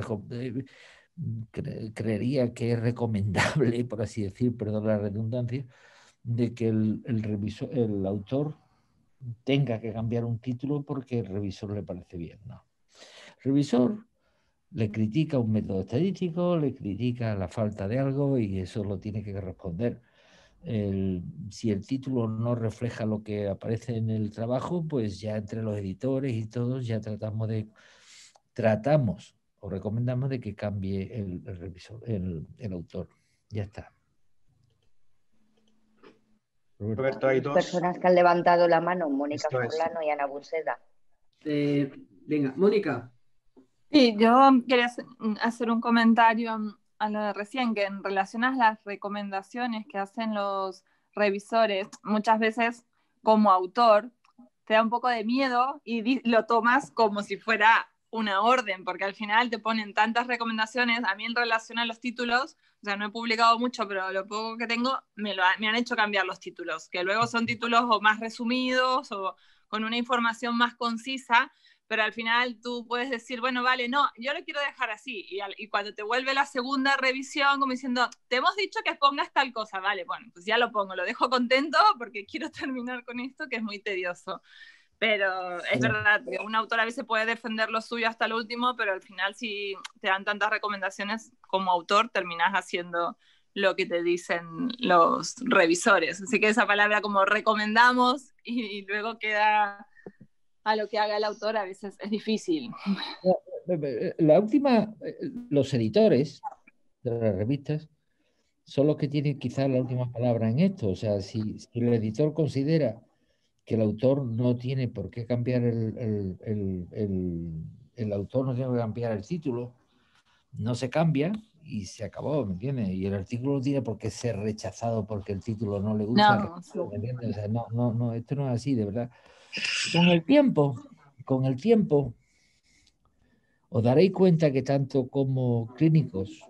creería que es recomendable, por así decir, perdón la redundancia, de que el autor tenga que cambiar un título porque el revisor le parece bien. No. El revisor le critica un método estadístico, le critica la falta de algo, y eso lo tiene que responder. Si el título no refleja lo que aparece en el trabajo, pues ya entre los editores y todos ya tratamos o recomendamos de que cambie el revisor, el autor. Ya está. Roberto, hay dos personas que han levantado la mano, Mónica Furlano y Ana Buseda. Venga, Mónica. Sí, yo quería hacer un comentario a lo de recién, que en relación a las recomendaciones que hacen los revisores, muchas veces como autor te da un poco de miedo y lo tomas como si fuera una orden, porque al final te ponen tantas recomendaciones. A mí en relación a los títulos, o sea, no he publicado mucho, pero lo poco que tengo me han hecho cambiar los títulos, que luego son títulos o más resumidos o con una información más concisa, pero al final tú puedes decir, bueno, vale, no, yo lo quiero dejar así, y cuando te vuelve la segunda revisión, como diciendo, te hemos dicho que pongas tal cosa, vale, bueno, pues ya lo pongo, lo dejo contento porque quiero terminar con esto, que es muy tedioso. Pero es verdad que un autor a veces puede defender lo suyo hasta el último, pero al final si te dan tantas recomendaciones como autor, terminas haciendo lo que te dicen los revisores. Así que esa palabra como recomendamos y luego queda a lo que haga el autor a veces es difícil. La última, los editores de las revistas son los que tienen quizás la última palabra en esto. O sea, si el editor considera que el autor no tiene por qué cambiar el autor no tiene que cambiar el título, no se cambia y se acabó, ¿me entiendes? Y el artículo no tiene por qué ser rechazado porque el título no le gusta. No, sí. ¿Me entiendes? O sea, no, esto no es así, de verdad. Con el tiempo, os daréis cuenta que tanto como clínicos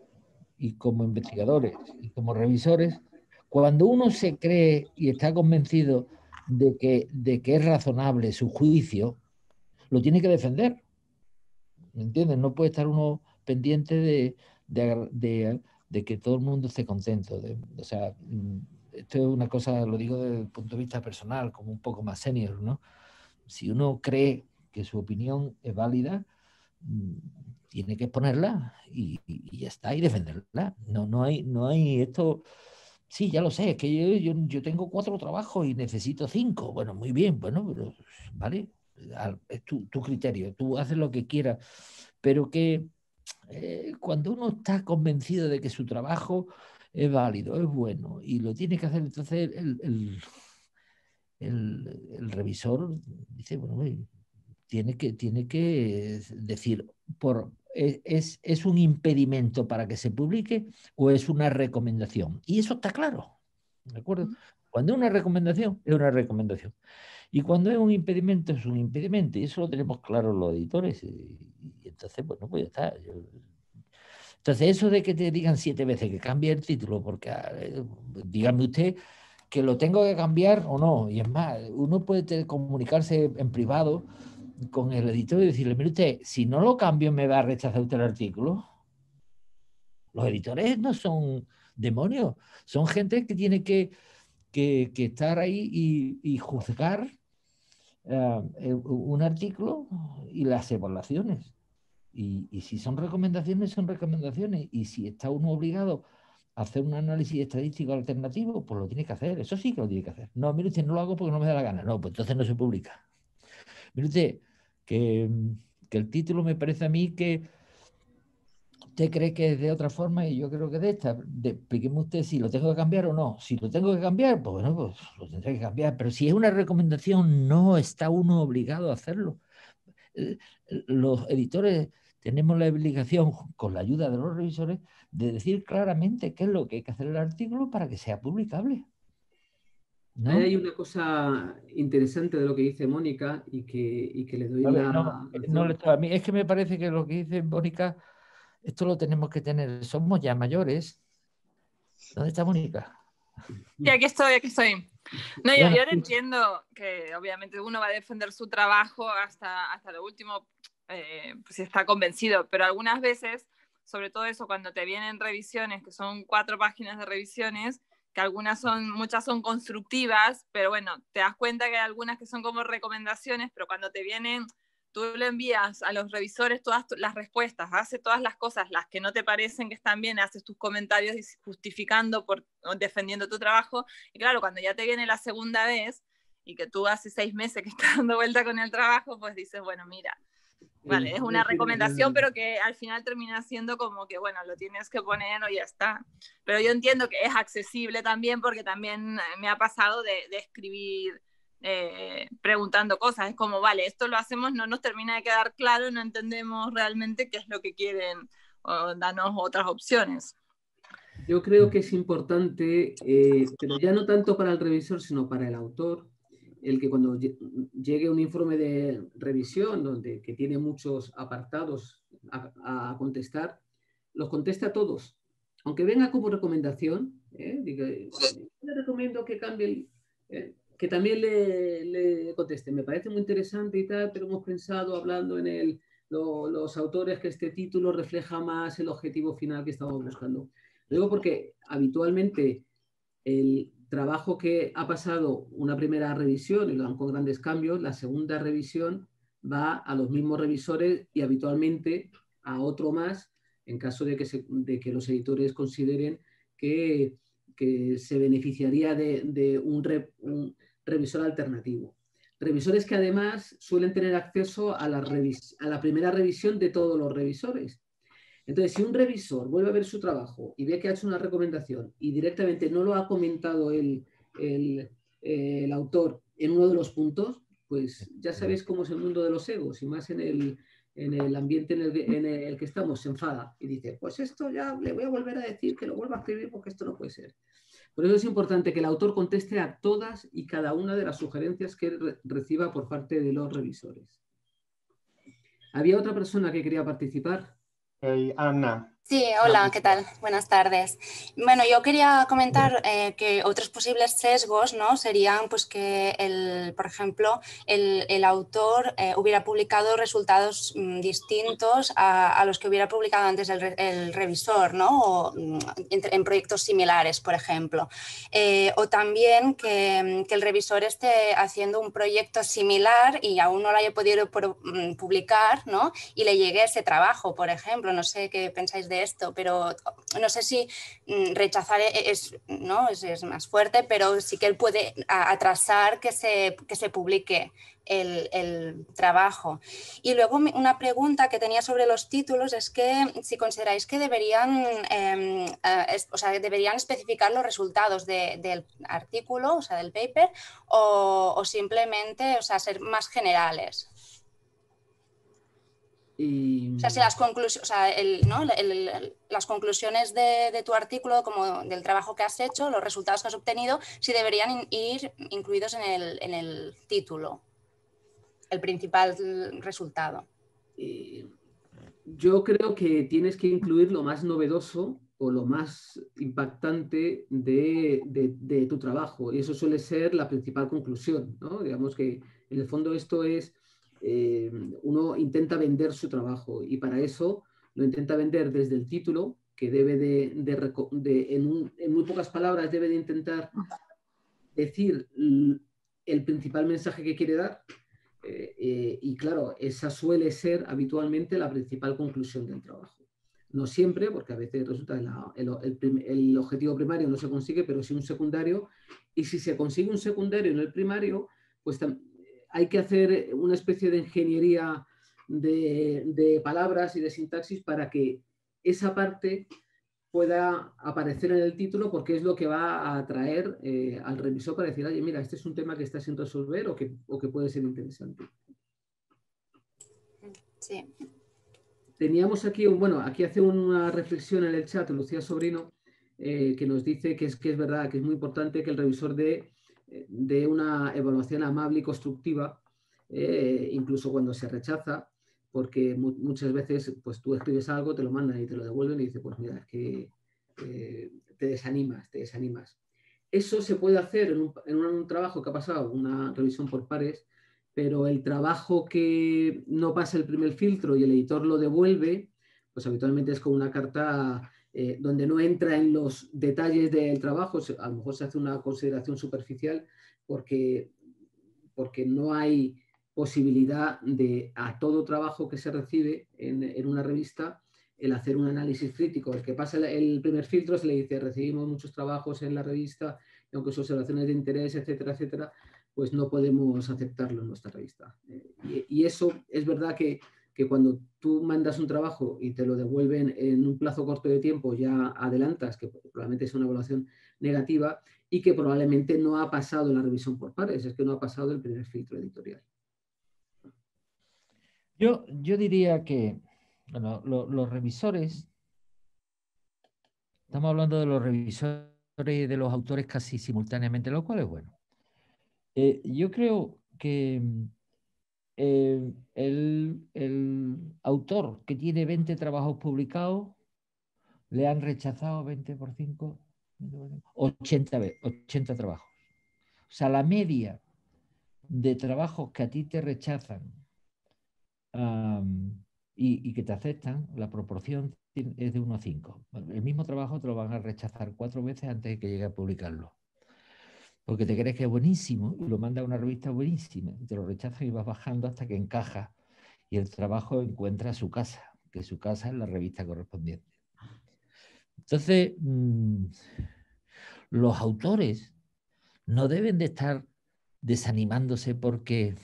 y como investigadores y como revisores, cuando uno se cree y está convencido de que es razonable su juicio, lo tiene que defender. ¿Me entiendes? No puede estar uno pendiente de que todo el mundo esté contento. O sea, esto es una cosa, lo digo desde el punto de vista personal, como un poco más senior, ¿no? Si uno cree que su opinión es válida, tiene que exponerla y ya está, y defenderla. No hay esto. sí, ya lo sé, es que yo tengo 4 trabajos y necesito 5. Bueno, muy bien, bueno, pero, vale, es tu criterio, tú haces lo que quieras, pero que cuando uno está convencido de que su trabajo es válido, es bueno y lo tiene que hacer, entonces el revisor dice, bueno, tiene que decir, ¿es un impedimento para que se publique o es una recomendación? Y eso está claro, ¿de acuerdo? Cuando es una recomendación, es una recomendación. Y cuando es un impedimento, es un impedimento. Y eso lo tenemos claro los editores. Y entonces, bueno, pues ya está. Entonces, eso de que te digan 7 veces que cambie el título, porque dígame usted que lo tengo que cambiar o no. Y es más, uno puede comunicarse en privado con el editor y decirle, mire usted, si no lo cambio, ¿me va a rechazar usted el artículo? Los editores no son demonios, son gente que tiene que estar ahí y juzgar un artículo y las evaluaciones. Y si son recomendaciones, son recomendaciones. Y si está uno obligado a hacer un análisis estadístico alternativo, pues lo tiene que hacer. Eso sí que lo tiene que hacer. No, mire usted, no lo hago porque no me da la gana. No, pues entonces no se publica. Mire usted, que el título me parece a mí que usted cree que es de otra forma y yo creo que de esta. Explíqueme usted si lo tengo que cambiar o no. Si lo tengo que cambiar, pues bueno, pues lo tendré que cambiar. Pero si es una recomendación, no está uno obligado a hacerlo. Los editores tenemos la obligación, con la ayuda de los revisores, de decir claramente qué es lo que hay que hacer en el artículo para que sea publicable. ¿No? Hay una cosa interesante de lo que dice Mónica y que le doy a mí es que me parece que lo que dice Mónica, esto lo tenemos que tener. Somos ya mayores. ¿Dónde está Mónica? Sí, aquí estoy. No, bueno, yo entiendo que obviamente uno va a defender su trabajo hasta lo último, pues si está convencido, pero algunas veces, sobre todo eso, cuando te vienen revisiones, que son 4 páginas de revisiones, que muchas son constructivas, pero bueno, te das cuenta que hay algunas que son como recomendaciones, pero cuando te vienen, tú le envías a los revisores todas las respuestas, hace todas las cosas, las que no te parecen que están bien, haces tus comentarios justificando, defendiendo tu trabajo, y claro, cuando ya te viene la segunda vez, y que tú hace 6 meses que estás dando vuelta con el trabajo, pues dices, bueno, mira, vale, es una recomendación, pero que al final termina siendo como que, bueno, lo tienes que poner o ya está. Pero yo entiendo que es accesible también, porque también me ha pasado de escribir preguntando cosas. Es como, vale, esto lo hacemos, no nos termina de quedar claro, no entendemos realmente qué es lo que quieren, o danos otras opciones. Yo creo que es importante, pero ya no tanto para el revisor, sino para el autor, el que cuando llegue un informe de revisión que tiene muchos apartados a contestar, los conteste a todos. Aunque venga como recomendación, le recomiendo que cambie, que también le conteste. Me parece muy interesante y tal, pero hemos pensado, hablando en los autores, que este título refleja más el objetivo final que estamos buscando. Lo digo porque habitualmente el trabajo que ha pasado una primera revisión y lo dan con grandes cambios, la segunda revisión va a los mismos revisores y habitualmente a otro más en caso de que los editores consideren que se beneficiaría de un revisor alternativo. Revisores que además suelen tener acceso a la primera revisión de todos los revisores. Entonces, si un revisor vuelve a ver su trabajo y ve que ha hecho una recomendación y directamente no lo ha comentado el autor en uno de los puntos, pues ya sabéis cómo es el mundo de los egos, y más en el ambiente en el que estamos, se enfada y dice, pues esto ya le voy a volver a decir que lo vuelva a escribir porque esto no puede ser. Por eso es importante que el autor conteste a todas y cada una de las sugerencias que reciba por parte de los revisores. ¿Había otra persona que quería participar? Ana. Sí, hola, ¿qué tal? Buenas tardes. Bueno, yo quería comentar que otros posibles sesgos, ¿no? Serían pues que, por ejemplo, el autor hubiera publicado resultados distintos a los que hubiera publicado antes el revisor, ¿no? O en proyectos similares, por ejemplo. O también que el revisor esté haciendo un proyecto similar y aún no lo haya podido publicar, ¿no? Y le llegue ese trabajo, por ejemplo. No sé qué pensáis de de esto, pero no sé si rechazar ¿no? es más fuerte, pero sí que él puede atrasar que se publique el trabajo. Y luego una pregunta que tenía sobre los títulos es que si consideráis que deberían especificar los resultados del artículo, o sea, del paper, o simplemente, o sea, ser más generales. O sea, si las conclusiones de tu artículo, como del trabajo que has hecho, los resultados que has obtenido, si deberían ir incluidos en el título, el principal resultado. Yo creo que tienes que incluir lo más novedoso o lo más impactante de tu trabajo, y eso suele ser la principal conclusión, ¿no? Digamos que en el fondo esto es, uno intenta vender su trabajo, y para eso lo intenta vender desde el título, que debe en muy pocas palabras debe de intentar decir el principal mensaje que quiere dar. Y claro, esa suele ser habitualmente la principal conclusión del trabajo. No siempre, porque a veces resulta que el objetivo primario no se consigue, pero sí un secundario. Y si se consigue un secundario en el primario, pues hay que hacer una especie de ingeniería de palabras y de sintaxis para que esa parte pueda aparecer en el título, porque es lo que va a atraer al revisor para decir, oye, mira, este es un tema que está sin resolver o que puede ser interesante. Sí. Teníamos aquí, aquí hace una reflexión en el chat Lucía Sobrino, que nos dice que es verdad, que es muy importante que el revisor dé una evaluación amable y constructiva, incluso cuando se rechaza, porque muchas veces pues tú escribes algo, te lo mandan y te lo devuelven y dices, pues mira, es que te desanimas. Eso se puede hacer en un trabajo que ha pasado, una revisión por pares, pero el trabajo que no pasa el primer filtro y el editor lo devuelve, pues habitualmente es con una carta donde no entra en los detalles del trabajo. A lo mejor se hace una consideración superficial porque no hay posibilidad de, a todo trabajo que se recibe en una revista, el hacer un análisis crítico. El que pasa el primer filtro se le dice, recibimos muchos trabajos en la revista, y aunque son observaciones de interés, etcétera, etcétera, pues no podemos aceptarlo en nuestra revista. Y eso es verdad que cuando tú mandas un trabajo y te lo devuelven en un plazo corto de tiempo, ya adelantas que probablemente es una evaluación negativa y que probablemente no ha pasado la revisión por pares, es que no ha pasado el primer filtro editorial. Yo diría que bueno, los revisores, estamos hablando de los revisores y de los autores casi simultáneamente, lo cual es bueno. Yo creo que el autor que tiene 20 trabajos publicados le han rechazado 20 por 5, 80 trabajos. O sea, la media de trabajos que a ti te rechazan y que te aceptan, la proporción es de 1 a 5. El mismo trabajo te lo van a rechazar 4 veces antes de que llegue a publicarlo. Porque te crees que es buenísimo y lo manda a una revista buenísima y te lo rechazan y vas bajando hasta que encaja y el trabajo encuentra su casa, que su casa es la revista correspondiente. Entonces, los autores no deben de estar desanimándose porque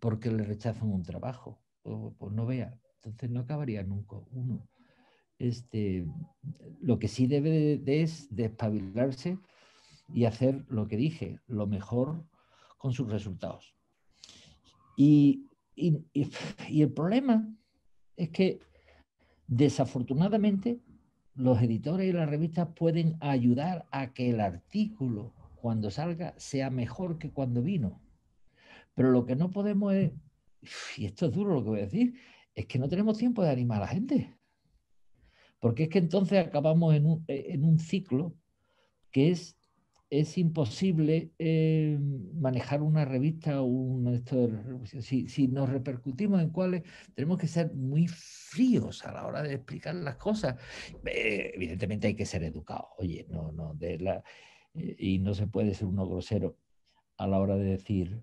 le rechazan un trabajo. Pues no vea, entonces no acabaría nunca uno. Lo que sí debe de es despabilarse y hacer lo que dije, lo mejor con sus resultados. Y el problema es que desafortunadamente los editores y las revistas pueden ayudar a que el artículo cuando salga sea mejor que cuando vino. Pero lo que no podemos es, y esto es duro lo que voy a decir, es que no tenemos tiempo de animar a la gente. Porque es que entonces acabamos en un ciclo que es imposible manejar una revista o si nos repercutimos en cuáles, tenemos que ser muy fríos a la hora de explicar las cosas. Evidentemente hay que ser educado, oye, y no se puede ser uno grosero a la hora de decir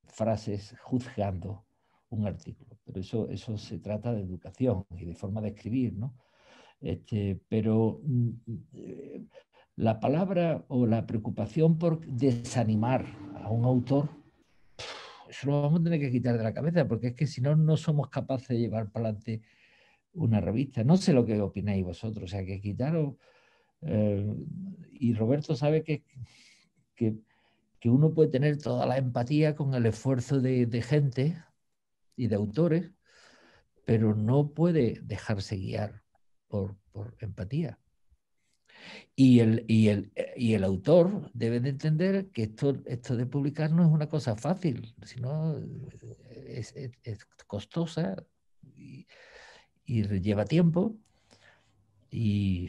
frases juzgando un artículo. Pero eso se trata de educación y de forma de escribir, ¿no? Pero la palabra o la preocupación por desanimar a un autor, eso lo vamos a tener que quitar de la cabeza, porque es que si no, no somos capaces de llevar para adelante una revista. No sé lo que opináis vosotros, o sea, que quitaros... y Roberto sabe que uno puede tener toda la empatía con el esfuerzo de gente y de autores, pero no puede dejarse guiar por empatía. Y el autor debe de entender que esto de publicar no es una cosa fácil, sino es costosa y lleva tiempo. Y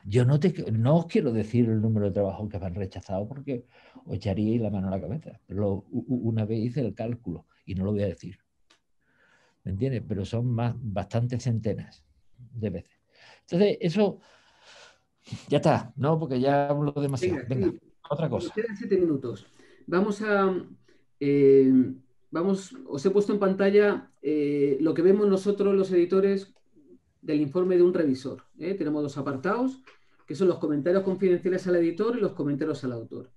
yo no os quiero decir el número de trabajos que me han rechazado porque os echaríais la mano a la cabeza. Pero una vez hice el cálculo y no lo voy a decir. ¿Me entiendes? Pero son bastantes centenas de veces. Entonces, eso ya está, ¿no? Porque ya hablo demasiado. Venga, sí. Otra cosa. Nos quedan 7 minutos. Vamos a... os he puesto en pantalla lo que vemos nosotros los editores del informe de un revisor. Tenemos 2 apartados, que son los comentarios confidenciales al editor y los comentarios al autor.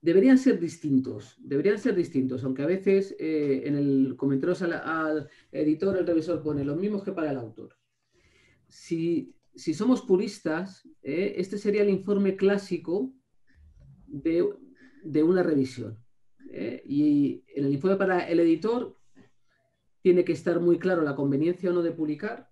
Deberían ser distintos, aunque a veces en el comentario al editor el revisor pone los mismos que para el autor. Si somos puristas, este sería el informe clásico de una revisión. Y en el informe para el editor tiene que estar muy claro la conveniencia o no de publicar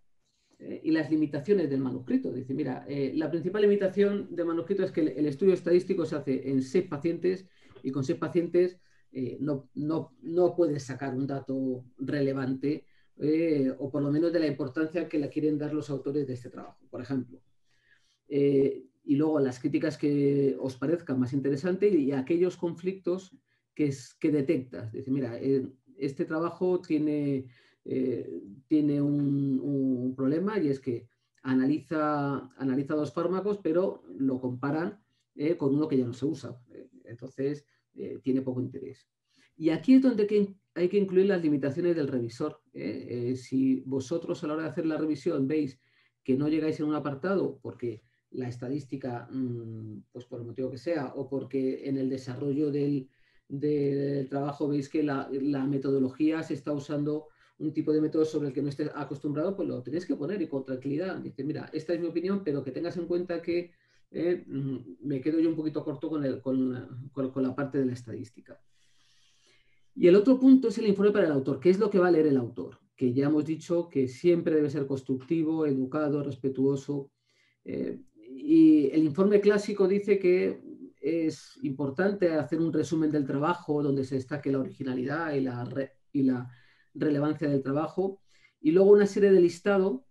y las limitaciones del manuscrito. Dice, mira, la principal limitación del manuscrito es que el estudio estadístico se hace en 6 pacientes y con 6 pacientes no puedes sacar un dato relevante o por lo menos de la importancia que le quieren dar los autores de este trabajo, por ejemplo. Y luego las críticas que os parezcan más interesantes y aquellos conflictos que detectas. Dice, mira, este trabajo tiene un problema y es que analiza 2 fármacos, pero lo comparan con uno que ya no se usa. Entonces, tiene poco interés. Y aquí es donde hay que incluir las limitaciones del revisor. Si vosotros a la hora de hacer la revisión veis que no llegáis en un apartado porque la estadística, pues por el motivo que sea, o porque en el desarrollo del trabajo veis que la metodología se está usando un tipo de método sobre el que no estés acostumbrado, pues lo tenéis que poner y con tranquilidad. Dice, mira, esta es mi opinión, pero que tengas en cuenta que me quedo yo un poquito corto con la parte de la estadística. Y el otro punto es el informe para el autor. ¿Qué es lo que va a leer el autor? Que ya hemos dicho que siempre debe ser constructivo, educado, respetuoso. Y el informe clásico dice que es importante hacer un resumen del trabajo donde se destaque la originalidad y la relevancia del trabajo. Y luego una serie de listado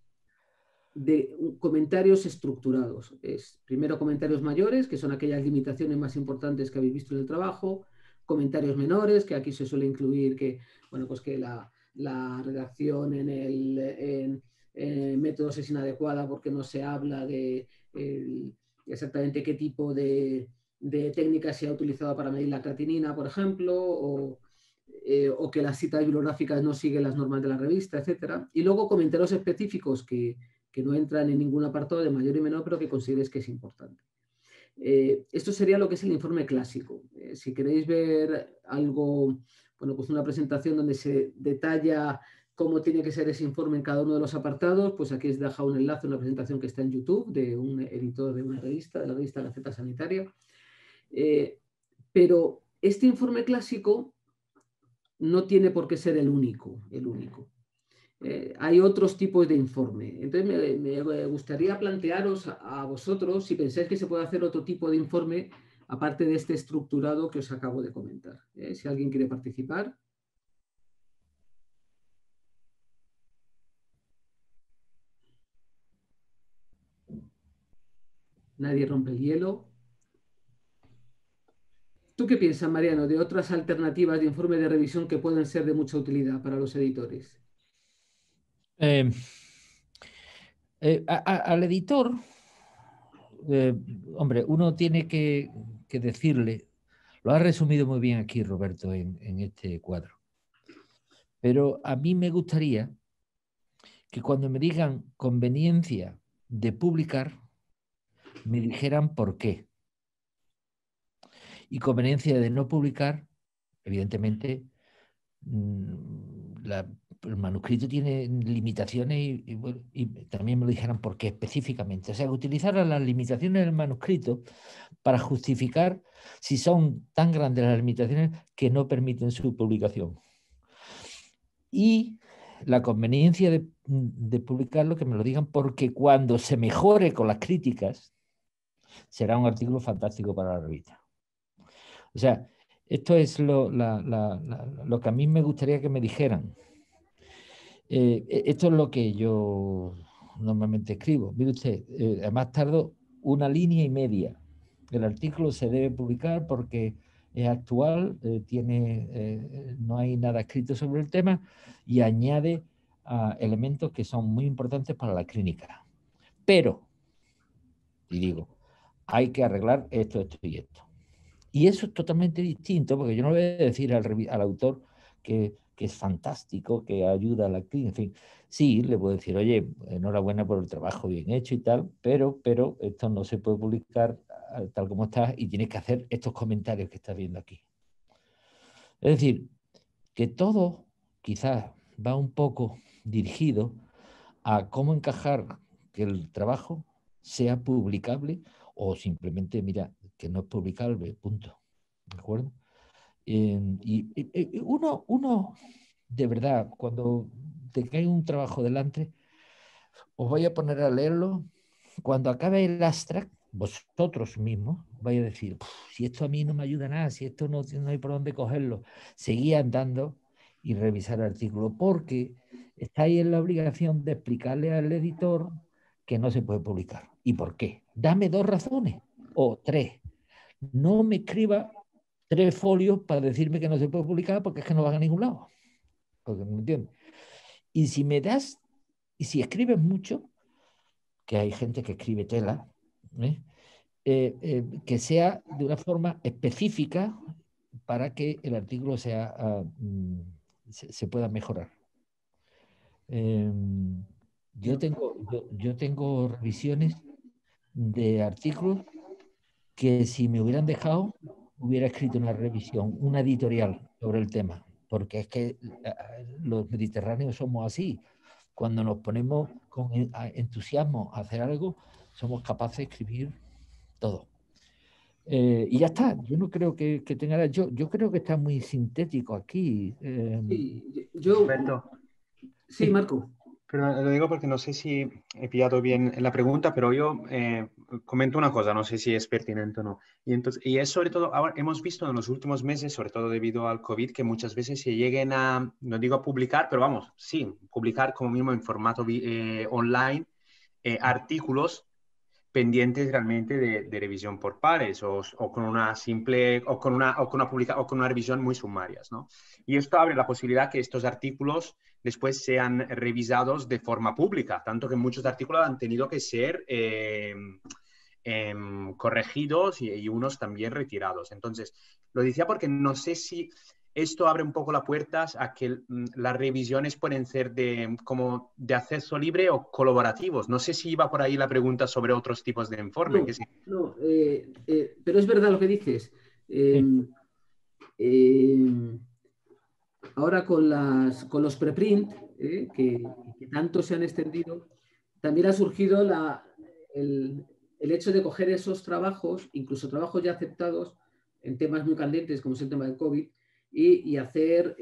de comentarios estructurados. Primero comentarios mayores, que son aquellas limitaciones más importantes que habéis visto en el trabajo. Comentarios menores, que aquí se suele incluir que, bueno, pues que la redacción en métodos es inadecuada porque no se habla de exactamente qué tipo de técnica se ha utilizado para medir la creatinina, por ejemplo, o que las citas bibliográficas no siguen las normas de la revista, etc. Y luego comentarios específicos que no entran en ningún apartado de mayor y menor, pero que consideres que es importante. Esto sería lo que es el informe clásico. Si queréis ver algo, bueno, pues una presentación donde se detalla cómo tiene que ser ese informe en cada uno de los apartados, pues aquí os he dejado un enlace, una presentación que está en YouTube de un editor de una revista, de la revista Gaceta Sanitaria. Pero este informe clásico no tiene por qué ser el único. Hay otros tipos de informe. Entonces me gustaría plantearos a vosotros si pensáis que se puede hacer otro tipo de informe aparte de este estructurado que os acabo de comentar. Si alguien quiere participar. Nadie rompe el hielo. ¿Tú qué piensas, Mariano, de otras alternativas de informe de revisión que pueden ser de mucha utilidad para los editores? Al editor, hombre, uno tiene que decirle, lo ha resumido muy bien aquí Roberto en este cuadro, pero a mí me gustaría que cuando me digan conveniencia de publicar, me dijeran por qué. Y conveniencia de no publicar, evidentemente, el manuscrito tiene limitaciones y también me lo dijeran por qué específicamente. O sea, que utilizaran las limitaciones del manuscrito para justificar si son tan grandes las limitaciones que no permiten su publicación. Y la conveniencia de publicarlo, que me lo digan, porque cuando se mejore con las críticas, será un artículo fantástico para la revista. O sea, esto es lo que a mí me gustaría que me dijeran. Esto es lo que yo normalmente escribo. Mire usted, además tardo 1 línea y media. El artículo se debe publicar porque es actual, no hay nada escrito sobre el tema y añade elementos que son muy importantes para la clínica. Pero, y digo, hay que arreglar esto, esto y esto. Y eso es totalmente distinto, porque yo no le voy a decir al autor que es fantástico, que ayuda a la clínica, en fin. Sí, le puedo decir, oye, enhorabuena por el trabajo bien hecho y tal, pero esto no se puede publicar tal como está y tienes que hacer estos comentarios que estás viendo aquí. Es decir, que todo quizás va un poco dirigido a cómo encajar que el trabajo sea publicable o simplemente, mira, que no es publicable, punto. ¿De acuerdo? Y uno, de verdad, cuando tengáis un trabajo delante, os voy a poner a leerlo. Cuando acabe el abstract, vosotros mismos vais a decir, si esto a mí no me ayuda nada, si esto no hay por dónde cogerlo, seguid andando y revisar el artículo, porque estáis en la obligación de explicarle al editor que no se puede publicar. ¿Y por qué? Dame 2 razones o 3. No me escriba 3 folios para decirme que no se puede publicar porque es que no van a ningún lado. Porque no me entiendes. Y si escribes mucho, que hay gente que escribe tela, que sea de una forma específica para que el artículo se pueda mejorar. Yo tengo revisiones de artículos que si me hubieran dejado, hubiera escrito una revisión, una editorial sobre el tema, porque es que los mediterráneos somos así. Cuando nos ponemos con entusiasmo a hacer algo, somos capaces de escribir todo. Y ya está, yo no creo que tenga... Yo creo que está muy sintético aquí. Sí, Marco. Pero lo digo porque no sé si he pillado bien la pregunta, pero yo comento una cosa, no sé si es pertinente o no. Y es sobre todo, ahora hemos visto en los últimos meses, sobre todo debido al COVID, que muchas veces se lleguen a, no digo a publicar, pero vamos, sí, publicar como mismo en formato online artículos pendientes realmente de revisión por pares o con una simple o con una revisión muy sumarias, ¿no? Y esto abre la posibilidad que estos artículos después sean revisados de forma pública, tanto que muchos artículos han tenido que ser corregidos y unos también retirados. Entonces, lo decía porque no sé si esto abre un poco las puertas a que las revisiones pueden ser como de acceso libre o colaborativos. No sé si iba por ahí la pregunta sobre otros tipos de informe. No, pero es verdad lo que dices. Ahora con los preprint, que tanto se han extendido, también ha surgido el hecho de coger esos trabajos, incluso trabajos ya aceptados en temas muy candentes, como es el tema del COVID, y hacer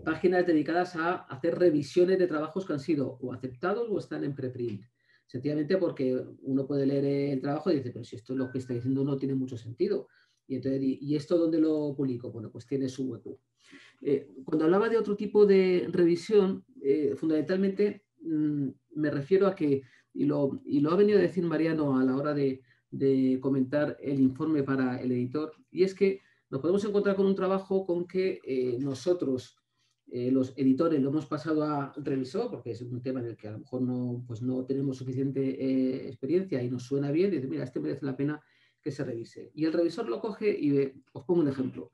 páginas dedicadas a hacer revisiones de trabajos que han sido o aceptados o están en preprint. Sencillamente porque uno puede leer el trabajo y dice, pero si esto es lo que está diciendo no tiene mucho sentido. Y entonces, ¿y esto dónde lo publico? Bueno, pues tiene su hueco. Cuando hablaba de otro tipo de revisión, fundamentalmente me refiero a que, y lo ha venido a decir Mariano a la hora de comentar el informe para el editor, y es que nos podemos encontrar con un trabajo con que nosotros, los editores, lo hemos pasado a revisor, porque es un tema en el que a lo mejor no tenemos suficiente experiencia y nos suena bien, y dice, mira, este merece la pena que se revise. Y el revisor lo coge y ve, os pongo un ejemplo.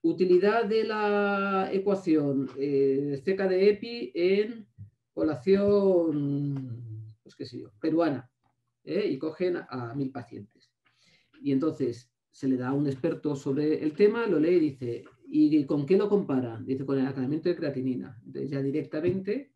utilidad de la ecuación CK de EPI en población, pues qué sé yo, peruana, y cogen a 1000 pacientes. Y entonces se le da a un experto sobre el tema, lo lee y dice, ¿y con qué lo compara? Dice, con el aclaramiento de creatinina. Entonces ya directamente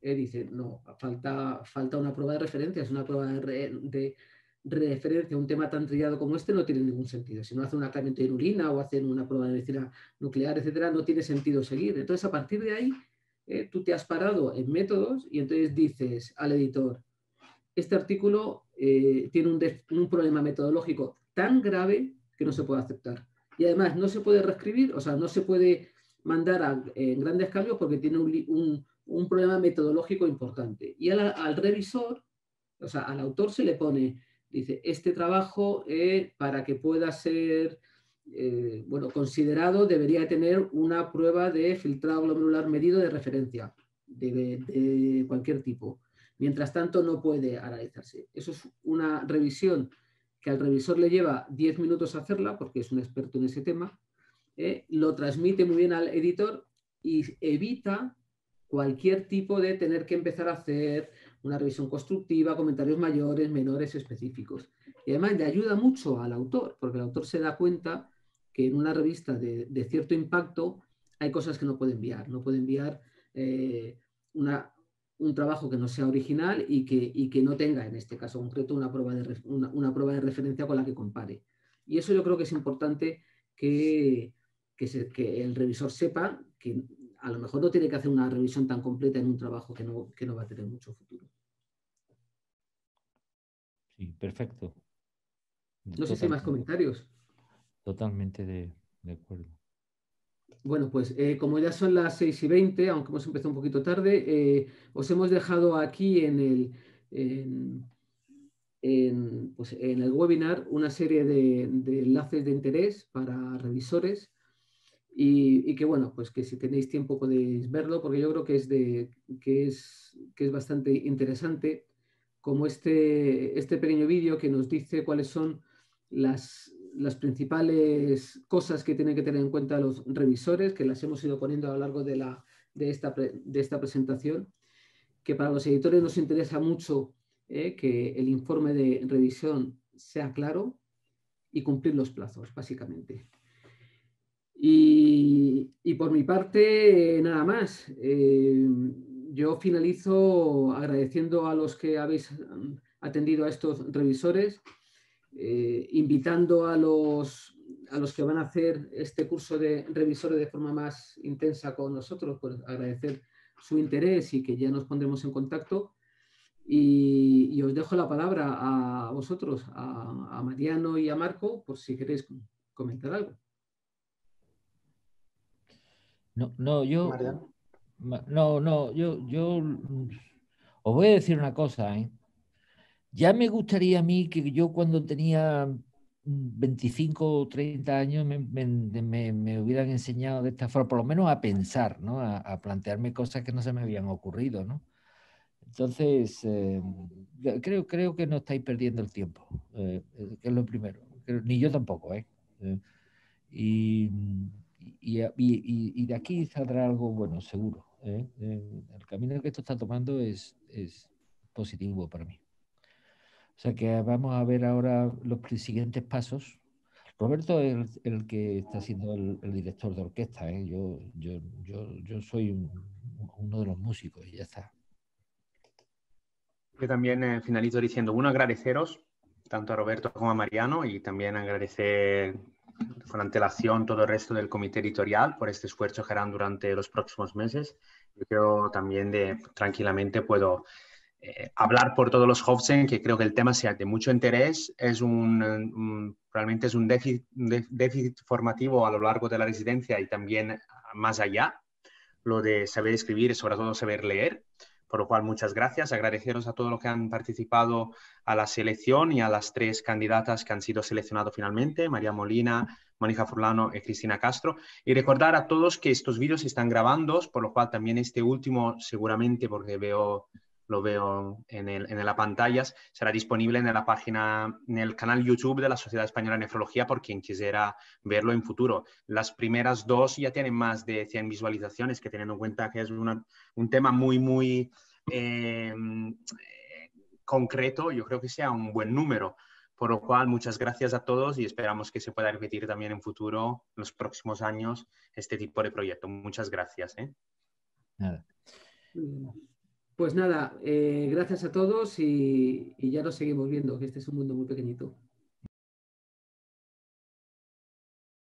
dice, no, falta una prueba de referencia, es una prueba de referencia a un tema tan trillado como este no tiene ningún sentido. Si no hacen un aclaramiento de urina o hacen una prueba de medicina nuclear, etcétera, no tiene sentido seguir. Entonces, a partir de ahí, tú te has parado en métodos y entonces dices al editor, este artículo tiene un problema metodológico tan grave que no se puede aceptar. Y además no se puede reescribir, o sea, no se puede mandar en grandes cambios porque tiene un problema metodológico importante. Y al revisor, o sea, al autor se le pone, dice, este trabajo para que pueda ser considerado debería tener una prueba de filtrado glomerular medido de referencia de cualquier tipo. Mientras tanto, no puede analizarse. Eso es una revisión que al revisor le lleva 10 minutos hacerla, porque es un experto en ese tema, lo transmite muy bien al editor y evita cualquier tipo de tener que empezar a hacer una revisión constructiva, comentarios mayores, menores, específicos. Y además le ayuda mucho al autor, porque el autor se da cuenta que en una revista de cierto impacto hay cosas que no puede enviar. No puede enviar un trabajo que no sea original y que no tenga, en este caso concreto, una prueba de referencia con la que compare. Y eso yo creo que es importante que el revisor sepa que a lo mejor no tiene que hacer una revisión tan completa en un trabajo que no va a tener mucho futuro. Sí, perfecto. No sé si hay más comentarios. Totalmente de acuerdo. Bueno, pues como ya son las 6:20, aunque hemos empezado un poquito tarde, os hemos dejado aquí en el webinar una serie de enlaces de interés para revisores y que bueno, pues que si tenéis tiempo podéis verlo, porque yo creo que es bastante interesante como este pequeño vídeo que nos dice cuáles son las principales cosas que tienen que tener en cuenta los revisores, que las hemos ido poniendo a lo largo de esta presentación, que para los editores nos interesa mucho que el informe de revisión sea claro y cumplir los plazos, básicamente. Y por mi parte, nada más. Yo finalizo agradeciendo a los que habéis atendido a estos revisores, invitando a los que van a hacer este curso de revisores de forma más intensa con nosotros, pues agradecer su interés y que ya nos pondremos en contacto. Y os dejo la palabra a vosotros, a Mariano y a Marco, por si queréis comentar algo. Yo os voy a decir una cosa, ¿eh? Ya me gustaría a mí que yo cuando tenía 25 o 30 años me hubieran enseñado de esta forma, por lo menos a pensar, ¿no? A plantearme cosas que no se me habían ocurrido, ¿no? Entonces, creo que no estáis perdiendo el tiempo, que es lo primero. Ni yo tampoco, ¿eh? Y de aquí saldrá algo bueno, seguro. El camino que esto está tomando es positivo para mí. O sea que vamos a ver ahora los siguientes pasos. Roberto es el que está siendo el director de orquesta. Yo soy uno de los músicos y ya está. Yo también finalizo diciendo, agradeceros tanto a Roberto como a Mariano y también agradecer con antelación todo el resto del comité editorial por este esfuerzo que harán durante los próximos meses. Yo creo también tranquilamente puedo hablar por todos los Hofsen, que creo que el tema sea de mucho interés. Realmente es un déficit formativo a lo largo de la residencia y también más allá, lo de saber escribir y sobre todo saber leer. Por lo cual, muchas gracias. Agradeceros a todos los que han participado a la selección y a las 3 candidatas que han sido seleccionadas finalmente, María Molina, Mónica Furlano y Cristina Castro. Y recordar a todos que estos vídeos se están grabando, por lo cual también este último seguramente, porque veo lo veo en la pantalla. Será disponible en la página, en el canal YouTube de la Sociedad Española de Nefrología por quien quisiera verlo en futuro. Las primeras 2 ya tienen más de 100 visualizaciones, que teniendo en cuenta que es un tema muy concreto, yo creo que sea un buen número. Por lo cual, muchas gracias a todos y esperamos que se pueda repetir también en futuro, en los próximos años, este tipo de proyecto. Muchas gracias. Nada. Pues nada, gracias a todos y ya nos seguimos viendo, que este es un mundo muy pequeñito.